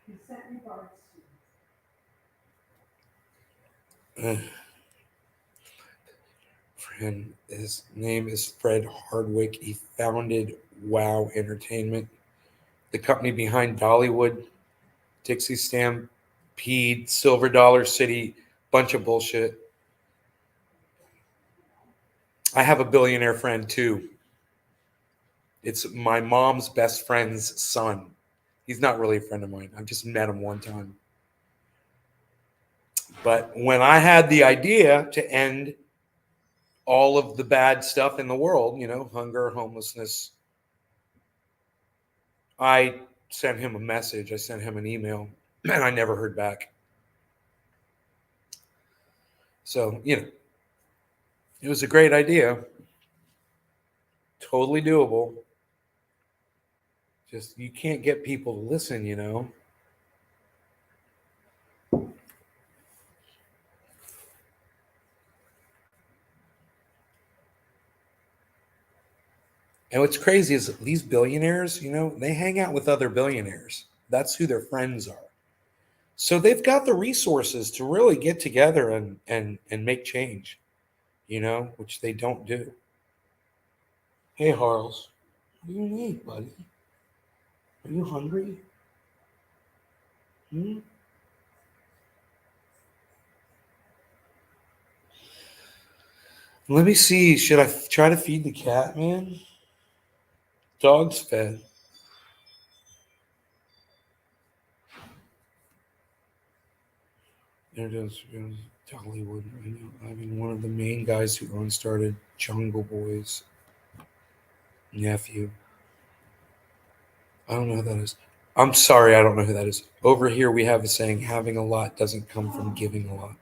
He sent me Bart's. Friend, his name is Fred Hardwick. He founded Wow Entertainment, the company behind Dollywood, Dixie Stampede, Silver Dollar City, bunch of bullshit. I have a billionaire friend too. It's my mom's best friend's son. He's not really a friend of mine. I've just met him one time. But when I had the idea to end all of the bad stuff in the world, hunger, homelessness, I sent him a message. I sent him an email, and I never heard back. So, it was a great idea. Totally doable. Just, you can't get people to listen, And what's crazy is these billionaires, they hang out with other billionaires. That's who their friends are. So they've got the resources to really get together and make change, which they don't do. Hey, Harles, what do you need, buddy? Are you hungry? Let me see. Should I try to feed the cat, man? Dog's fed. There it is. Dollywood. One of the main guys who started Jungle Boys. Nephew. I don't know who that is. I'm sorry, I don't know who that is. Over here, we have a saying: having a lot doesn't come from giving a lot.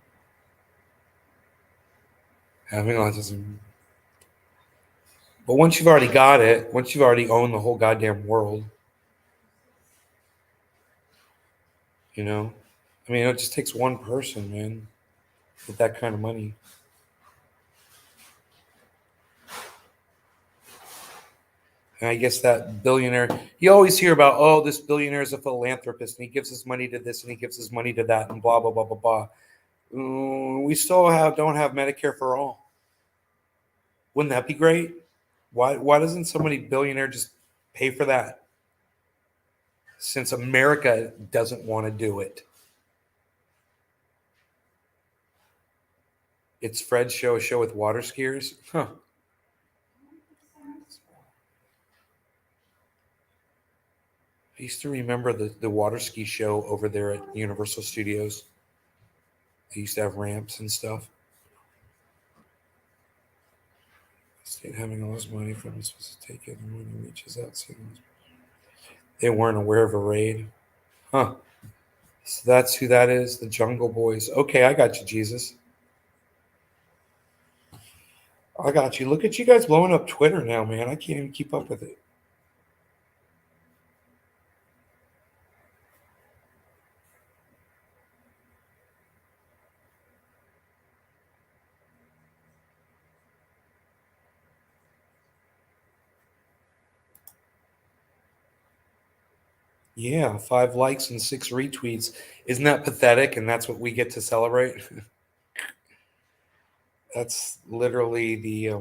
Having a lot doesn't. But once you've already got it, once you've already owned the whole goddamn world, it just takes one person, man, with that kind of money. And I guess that billionaire, you always hear about, oh, this billionaire is a philanthropist and he gives his money to this and he gives his money to that and blah, blah, blah, blah, blah. We still don't have Medicare for all. Wouldn't that be great? Why doesn't somebody billionaire just pay for that? Since America doesn't want to do it. It's Fred's show, a show with water skiers. Huh. I used to remember the water ski show over there at Universal Studios. They used to have ramps and stuff. State having all this money from is supposed to take it and when he reaches out. They weren't aware of a raid. Huh. So that's who that is, the Jungle Boys. Okay, I got you, Jesus. I got you. Look at you guys blowing up Twitter now, man. I can't even keep up with it. Yeah, 5 likes and 6 retweets. Isn't that pathetic? And that's what we get to celebrate. That's literally the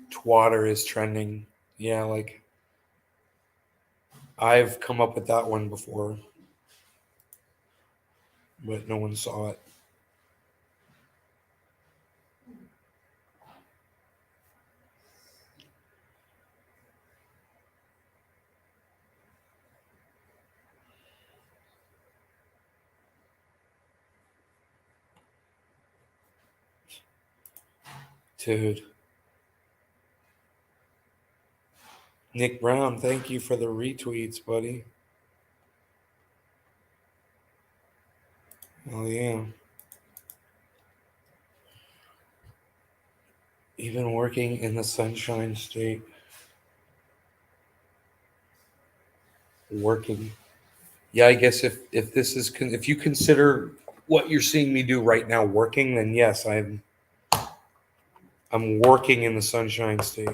twatter is trending. Yeah, like I've come up with that one before, but no one saw it. Dude. Nick Brown, thank you for the retweets, buddy. Oh, yeah. Even working in the Sunshine State. Working. Yeah, I guess if this is if you consider what you're seeing me do right now working, then yes, I'm working in the Sunshine State.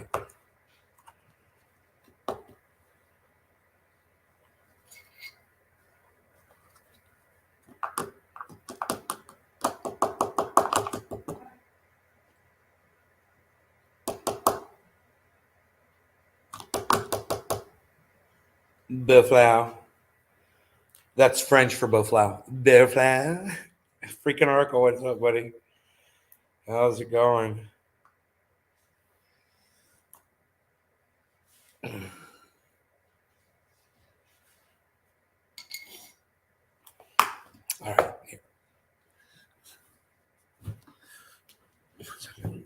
Beflau. That's French for Beflau. Beflau. Freaking Oracle, what's up, buddy? How's it going? All right. Here.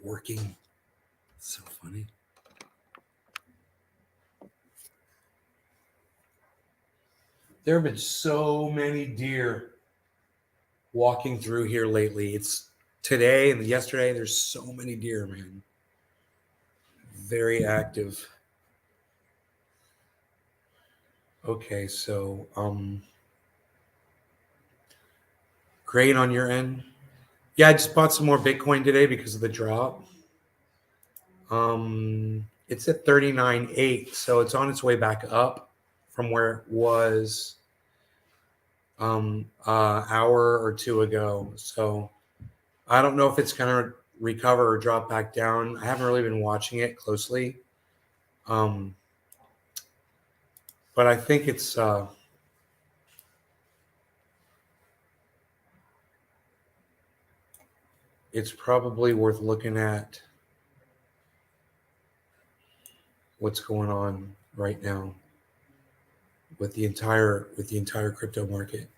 Working. So funny. There have been so many deer walking through here lately. It's today and yesterday. There's so many deer, man. Very active. Okay, so great on your end. Yeah, I just bought some more Bitcoin today because of the drop. It's at 39.8, so it's on its way back up from where it was hour or two ago. So I don't know if it's gonna recover or drop back down. I haven't really been watching it closely. But I think it's probably worth looking at what's going on right now with the entire crypto market.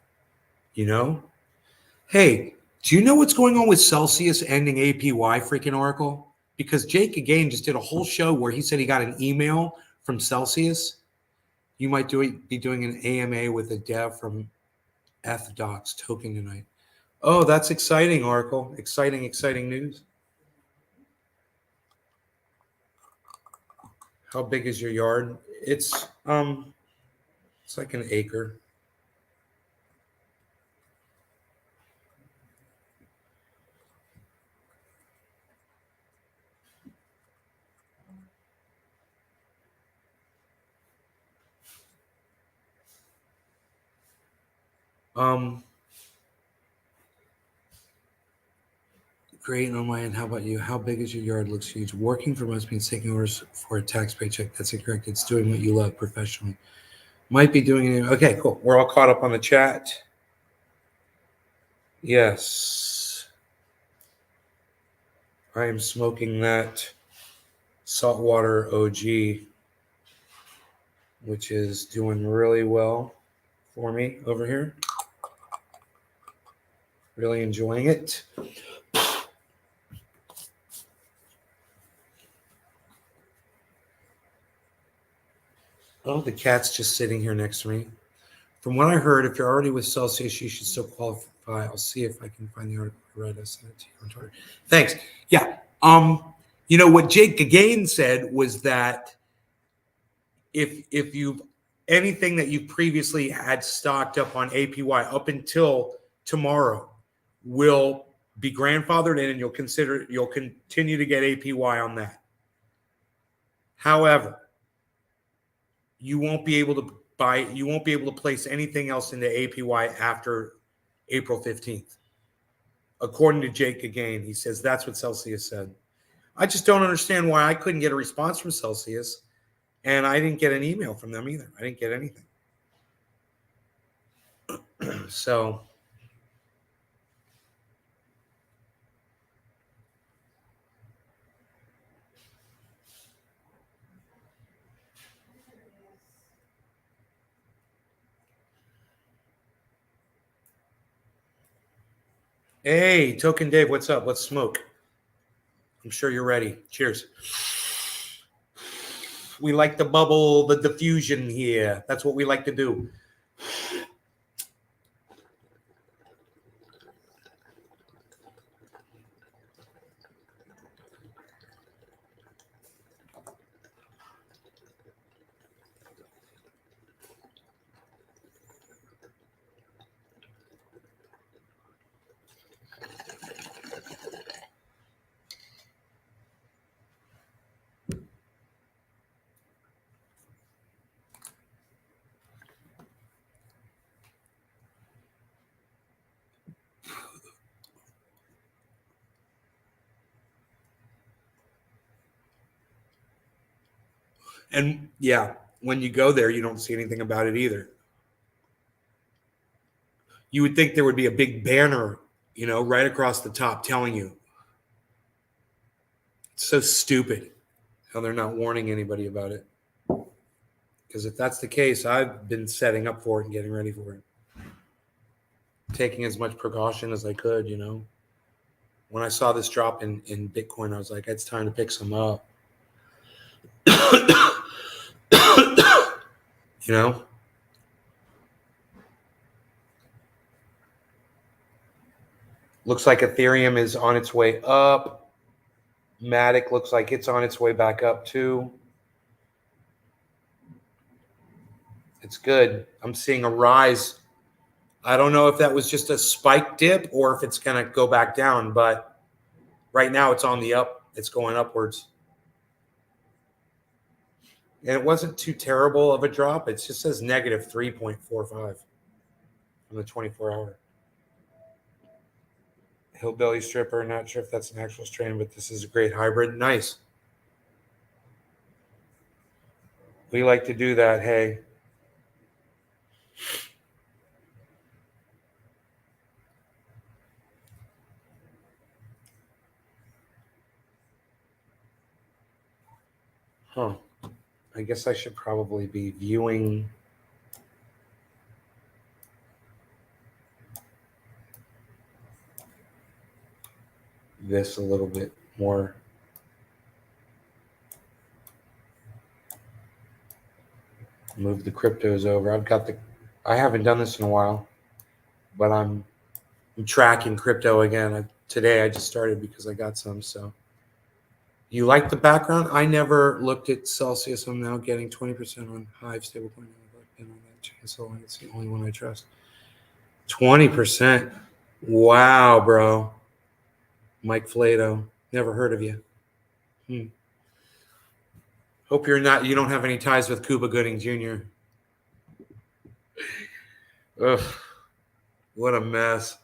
You know? Hey, do you know what's going on with Celsius ending APY, freaking Oracle? Because Jake again just did a whole show where he said he got an email from Celsius. You might be doing an AMA with a dev from FDocs token tonight. Oh, that's exciting, Oracle. Exciting news. How big is your yard? It's like an acre. Great on my end. How about you? How big is your yard? Looks huge. Working for most means taking orders for a tax paycheck. That's incorrect. It's doing what you love professionally. Might be doing it. Okay, cool. We're all caught up on the chat. Yes. I am smoking that saltwater OG, which is doing really well for me over here. Really enjoying it. Oh, the cat's just sitting here next to me. From what I heard, if you're already with Celsius, you should still qualify. I'll see if I can find the article I read. I sent it to you on Twitter. Thanks. Yeah. You know what Jake Gagain said was that if you've anything that you previously had stocked up on APY up until tomorrow will be grandfathered in, and you'll continue to get APY on that. However, you won't be able to you won't be able to place anything else into APY after April 15th. According to Jake again, he says that's what Celsius said. I just don't understand why I couldn't get a response from Celsius, and I didn't get an email from them either. I didn't get anything. So hey, Token Dave, what's up? Let's smoke. I'm sure you're ready. Cheers. We like the bubble, the diffusion here. That's what we like to do. And yeah, when you go there, you don't see anything about it either. You would think there would be a big banner, right across the top telling you. It's so stupid how they're not warning anybody about it. Because if that's the case, I've been setting up for it and getting ready for it. Taking as much precaution as I could, When I saw this drop in Bitcoin, I was like, it's time to pick some up. Looks like Ethereum is on its way up. Matic looks like it's on its way back up too. It's good. I'm seeing a rise. I don't know if that was just a spike dip or if it's going to go back down, but right now it's on the up. It's going upwards. And it wasn't too terrible of a drop. It just says negative 3.45 on the 24-hour. Hillbilly stripper. Not sure if that's an actual strain, but this is a great hybrid. Nice. We like to do that. Hey. Huh. I guess I should probably be viewing this a little bit more. Move the cryptos over. I haven't done this in a while, but I'm tracking crypto again. Today I just started because I got some. So you like the background? I never looked at Celsius. I'm now getting 20% on Hive stablecoin. I've been on that chain, so it's the only one I trust. 20%. Wow, bro. Mike Flato. Never heard of you. Hope you don't have any ties with Cuba Gooding Jr. Ugh, what a mess.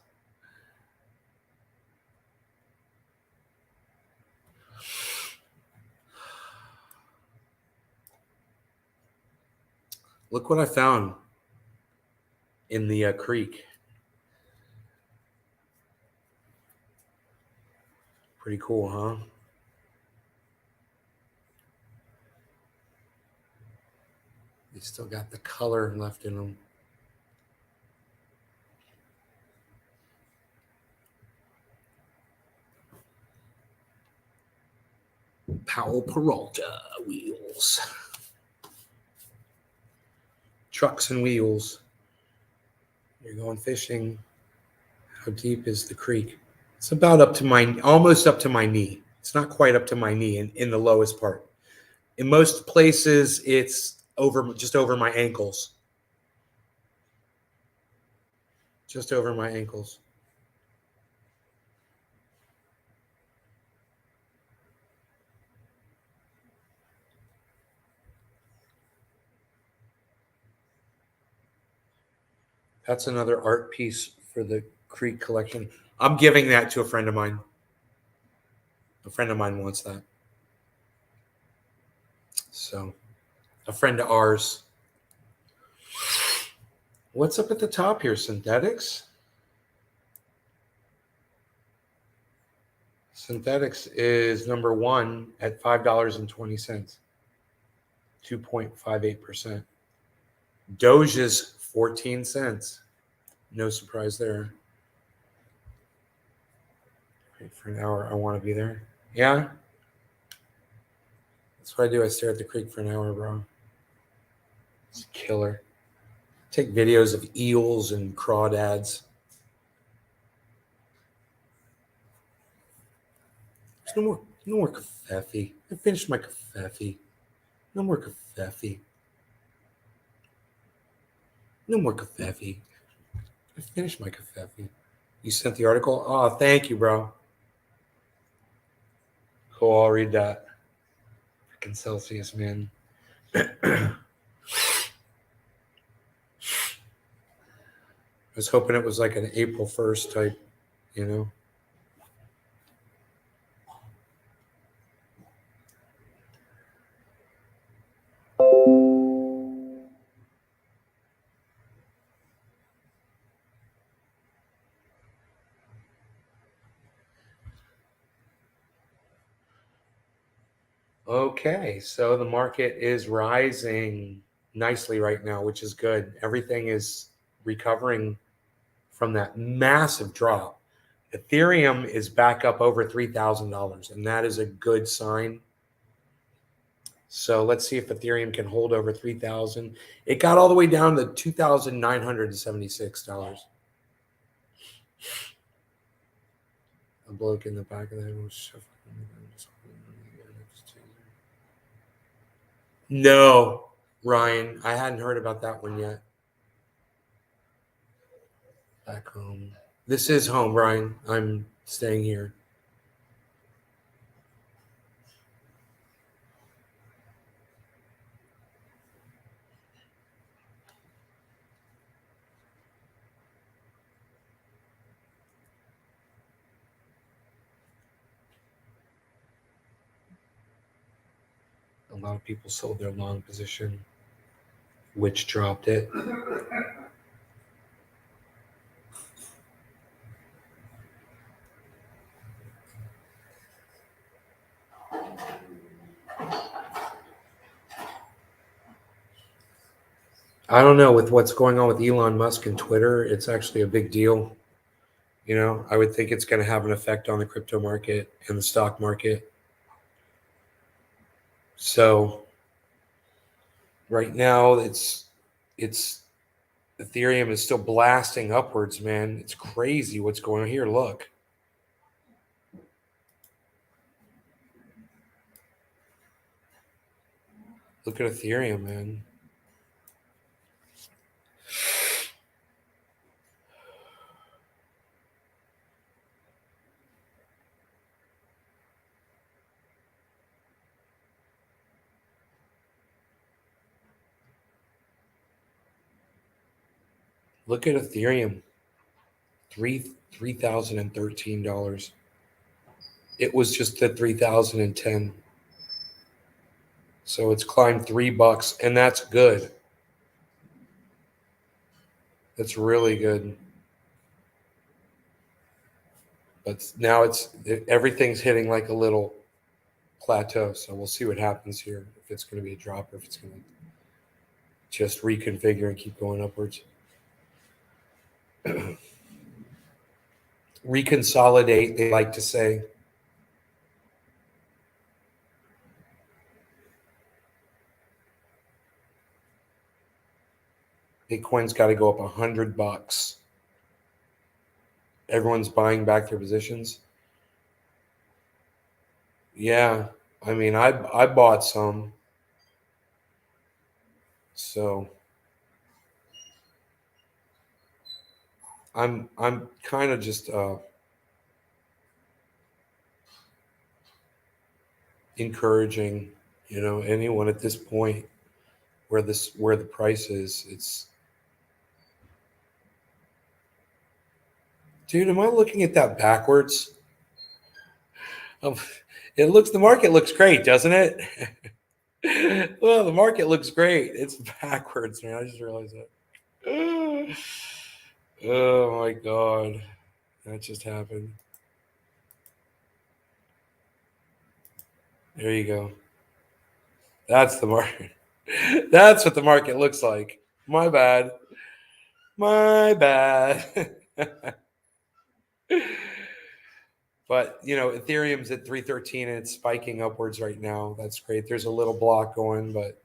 Look what I found in the creek. Pretty cool, huh? They still got the color left in them. Powell Peralta wheels. Trucks and wheels. You're going fishing. How deep is the creek? It's about almost up to my knee. It's not quite up to my knee in the lowest part. In most places, it's just over my ankles. Just over my ankles. That's another art piece for the Creek collection. I'm giving that to a friend of mine. A friend of mine wants that. So, a friend of ours. What's up at the top here? Synthetics? Synthetics is number one at $5.20, 2.58%. Doge is 14 cents. No surprise there. Wait for an hour. I want to be there. Yeah. That's what I do. I stare at the creek for an hour, bro. It's a killer. Take videos of eels and crawdads. There's no more kafefe. I finished my kafefe. No more kafefe. No more kafefe. I finished my kafefe. You sent the article? Oh, thank you, bro. Cool, I'll read that. Freaking Celsius, man. I was hoping it was like an April 1st type, you know? Okay, so the market is rising nicely right now, which is good. Everything is recovering from that massive drop. Ethereum is back up over $3,000, and that is a good sign. So let's see if Ethereum can hold over 3,000. It got all the way down to $2,976. A bloke in the back of the head was shuffling. No, Ryan, I hadn't heard about that one yet. Back home. This is home, Ryan. I'm staying here. A lot of people sold their long position, which dropped it. I don't know, with what's going on with Elon Musk and Twitter, it's actually a big deal. You know, I would think it's going to have an effect on the crypto market and the stock market. So right now it's Ethereum is still blasting upwards, man. It's crazy what's going on here. Look. Look at Ethereum, man. Look at Ethereum. $3,013. It was just at 3,010. So it's climbed $3, and that's good. That's really good. But now everything's hitting like a little plateau. So we'll see what happens here. If it's going to be a drop or if it's going to just reconfigure and keep going upwards. Reconsolidate, they like to say. Bitcoin's got to go up $100. Everyone's buying back their positions. Yeah, I mean, I bought some. So I'm kind of just encouraging, you know, anyone at this point where the price is, Dude, am I looking at that backwards? The market looks great, doesn't it? Well, the market looks great. It's backwards, man. I just realized that. Oh my God. That just happened. There you go. That's the market. That's what the market looks like. My bad. My bad. But Ethereum's at 313 and it's spiking upwards right now. That's great. There's a little block going, but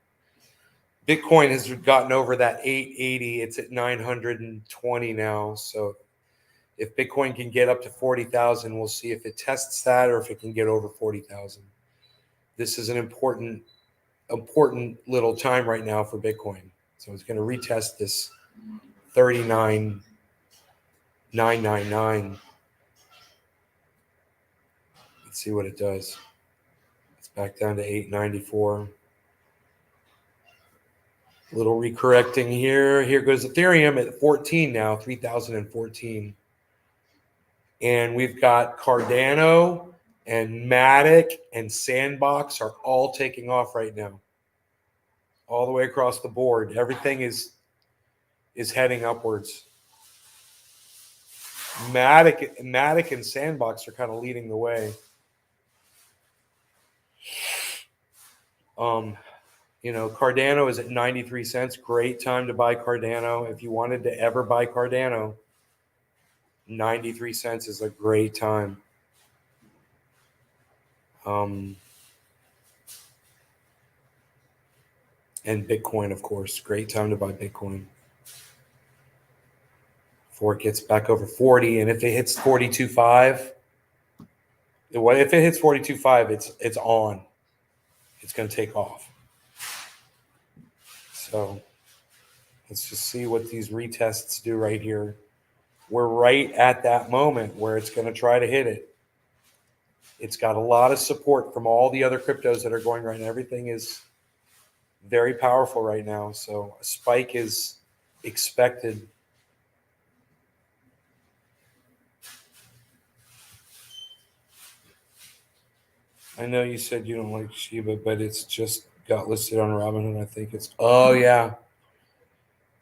Bitcoin has gotten over that 880. It's at 920 now. So if Bitcoin can get up to 40,000, we'll see if it tests that or if it can get over 40,000. This is an important little time right now for Bitcoin. So it's going to retest this 39,999. Let's see what it does. It's back down to 894. Little recorrecting here. Here goes Ethereum at 14 now, 3,014. And we've got Cardano and Matic and Sandbox are all taking off right now. All the way across the board. Everything is heading upwards. Matic and Sandbox are kind of leading the way. Cardano is at 93 cents. Great time to buy Cardano. If you wanted to ever buy Cardano, 93 cents is a great time. And Bitcoin, of course, great time to buy Bitcoin. Before it gets back over 40, and if it hits 42.5, if it hits 42.5, it's on. It's going to take off. So let's just see what these retests do right here. We're right at that moment where it's going to try to hit it. It's got a lot of support from all the other cryptos that are going right now. Everything is very powerful right now. So a spike is expected. I know you said you don't like Shiba, but it's just got listed on Robinhood. I think oh yeah.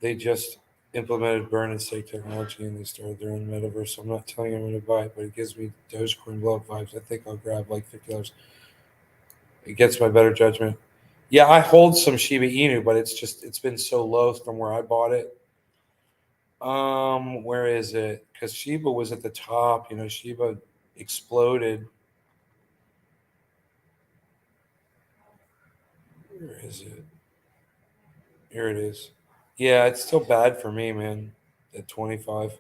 They just implemented burn and stake technology and they started their own metaverse. So I'm not telling you I'm going to buy it, but it gives me Dogecoin blow up vibes. I think I'll grab like $50. It gets my better judgment. Yeah, I hold some Shiba Inu, but it's been so low from where I bought it. Where is it? Because Shiba was at the top. Shiba exploded. Where is it? Here it is. Yeah, it's still bad for me, man. At 25.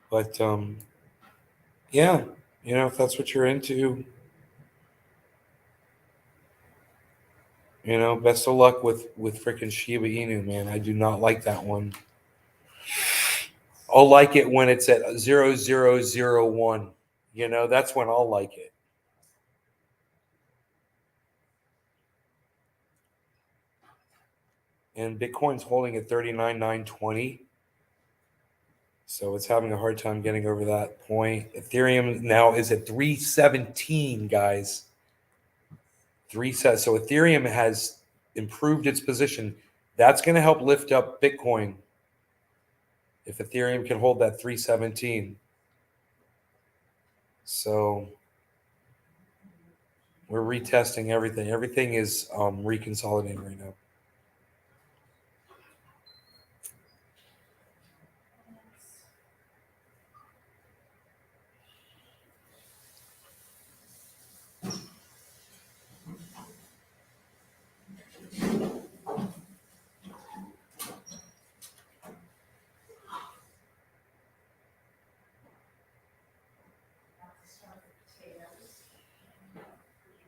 But yeah, if that's what you're into, best of luck with freaking Shiba Inu, man. I do not like that one. I'll like it when it's at 0001. That's when I'll like it. And Bitcoin's holding at 39,920. So it's having a hard time getting over that point. Ethereum now is at 317, guys. So Ethereum has improved its position. That's going to help lift up Bitcoin if Ethereum can hold that 317. So we're retesting everything. Everything is reconsolidating right now.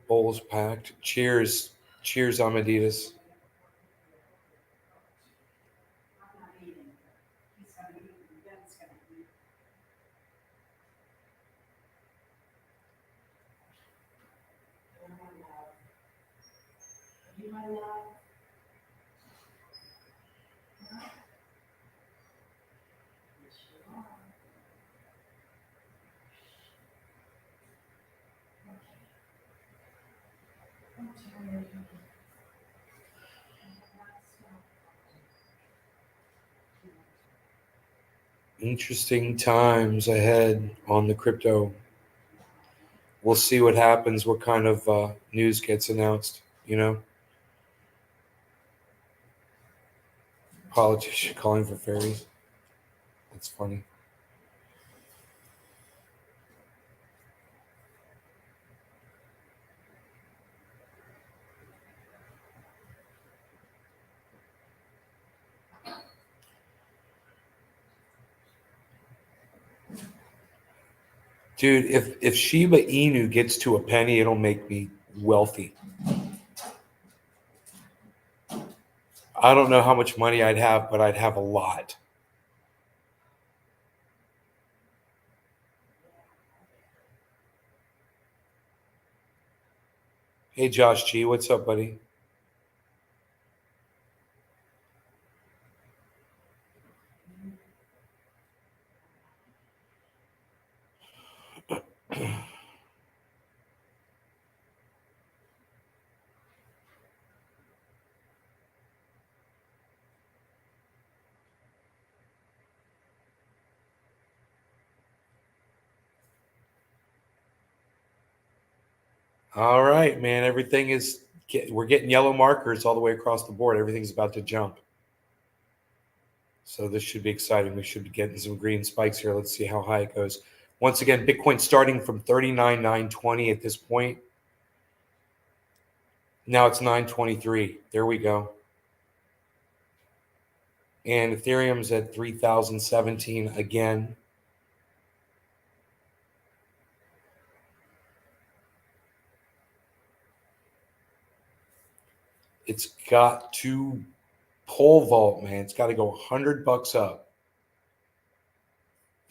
Bowls packed. Cheers. Cheers, Amadeus. I'm not eating. He's gonna eat, and Ben's gonna eat. You're my love. Are you my love? Huh? Yes, you are. Interesting times ahead on the crypto. We'll see what happens, what kind of news gets announced, you know? Politician calling for fairies. That's funny. Dude, if Shiba Inu gets to a penny, it'll make me wealthy. I don't know how much money I'd have, but I'd have a lot. Hey, Josh G, what's up, buddy? All right, man. We're getting yellow markers all the way across the board. Everything's about to jump. So this should be exciting. We should be getting some green spikes here. Let's see how high it goes. Once again, Bitcoin starting from 39,920 at this point. Now it's 923. There we go. And Ethereum's at 3,017 again. It's got to pole vault, man. It's got to go $100 up.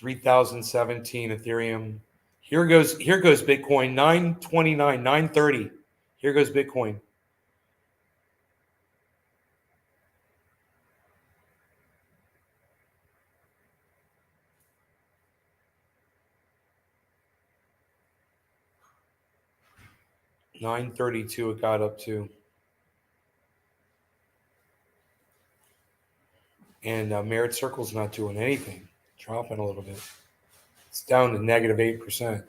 3,017 Ethereum. Here goes Bitcoin. 929, 930. Here goes Bitcoin. $932 it got up to. And Merit Circle's not doing anything. Dropping a little bit. It's down to negative 8%.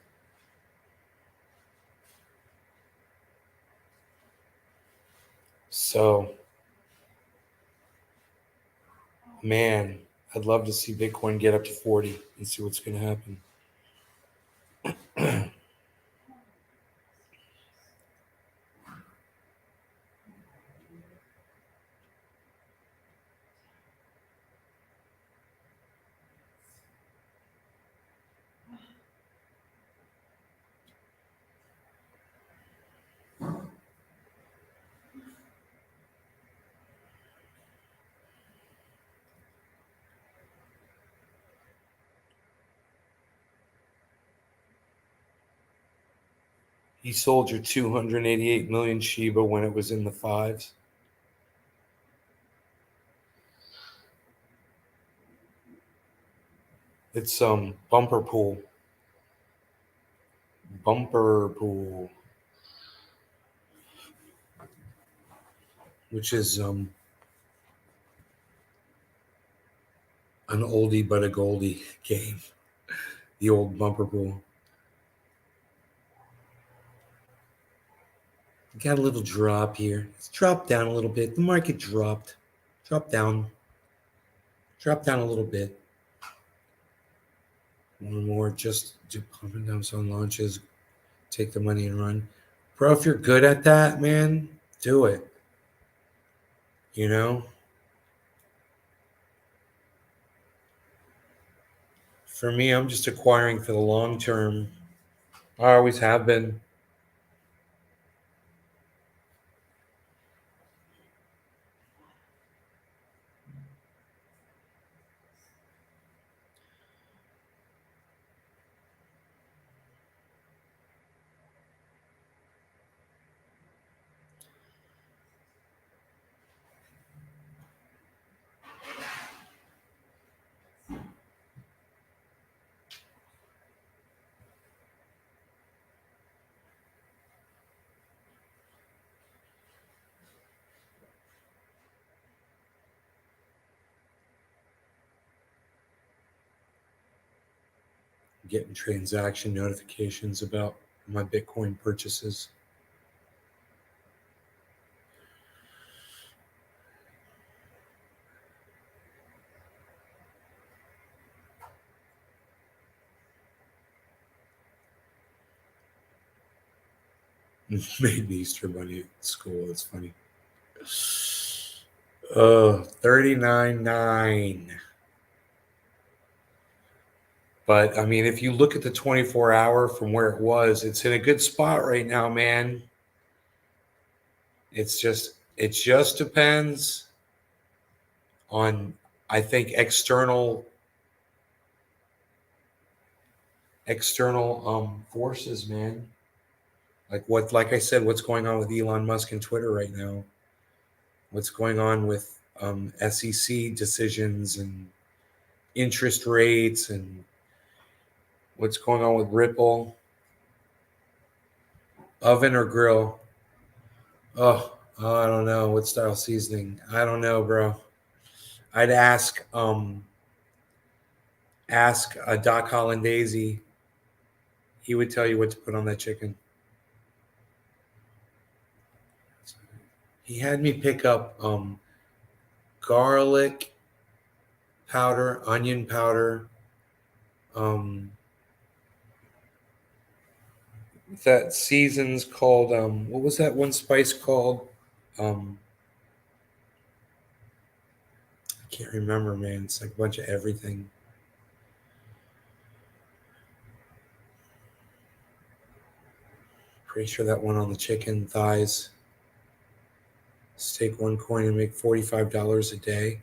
So, man, I'd love to see Bitcoin get up to 40 and see what's going to happen. You sold your 288 million Shiba when it was in the fives. It's bumper pool. Bumper pool. Which is an oldie but a goldie game. The old bumper pool. Got a little drop here. It's dropped down a little bit. The market dropped. Dropped down. Dropped down a little bit. One more just do pump and dumps on launches. Take the money and run. Bro, if you're good at that, man, do it. You know? For me, I'm just acquiring for the long term. I always have been. Getting transaction notifications about my Bitcoin purchases. Made the Easter Bunny at school. That's funny. 39.9. But I mean, if you look at the 24-hour from where it was, it's in a good spot right now, man. It just depends on, I think, external forces, man. Like I said, what's going on with Elon Musk and Twitter right now? What's going on with SEC decisions and interest rates, and what's going on with Ripple? Oven or grill? Oh, I don't know. What style seasoning? I don't know, bro. I'd ask Doc Hollandaise. He would tell you what to put on that chicken. He had me pick up garlic powder, onion powder, that seasons called what was that one spice called? I can't remember, man. It's like a bunch of everything. Pretty sure that one on the chicken thighs. Stake one coin and make $45 a day.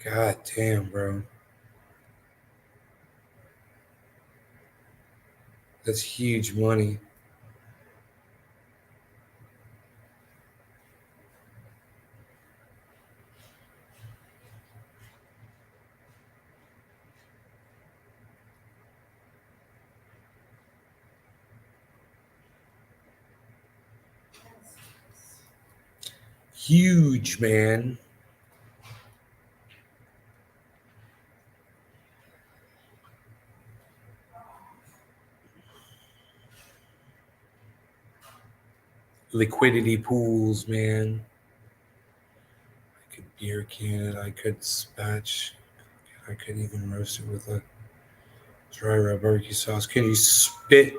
God damn, bro. That's huge money. Huge, man. Liquidity pools, man. I could beer can it. I could spatch. I could even roast it with a dry rub barbecue sauce. Can you spit?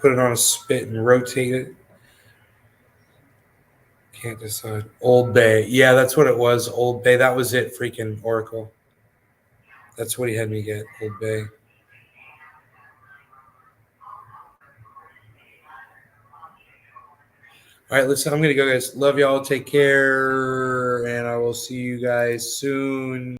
Put it on a spit and rotate it. Can't decide. Old Bay. Yeah, that's what it was. Old Bay. That was it. Freaking Oracle. That's what he had me get. Old Bay. All right, listen, I'm going to go, guys. Love y'all. Take care. And I will see you guys soon.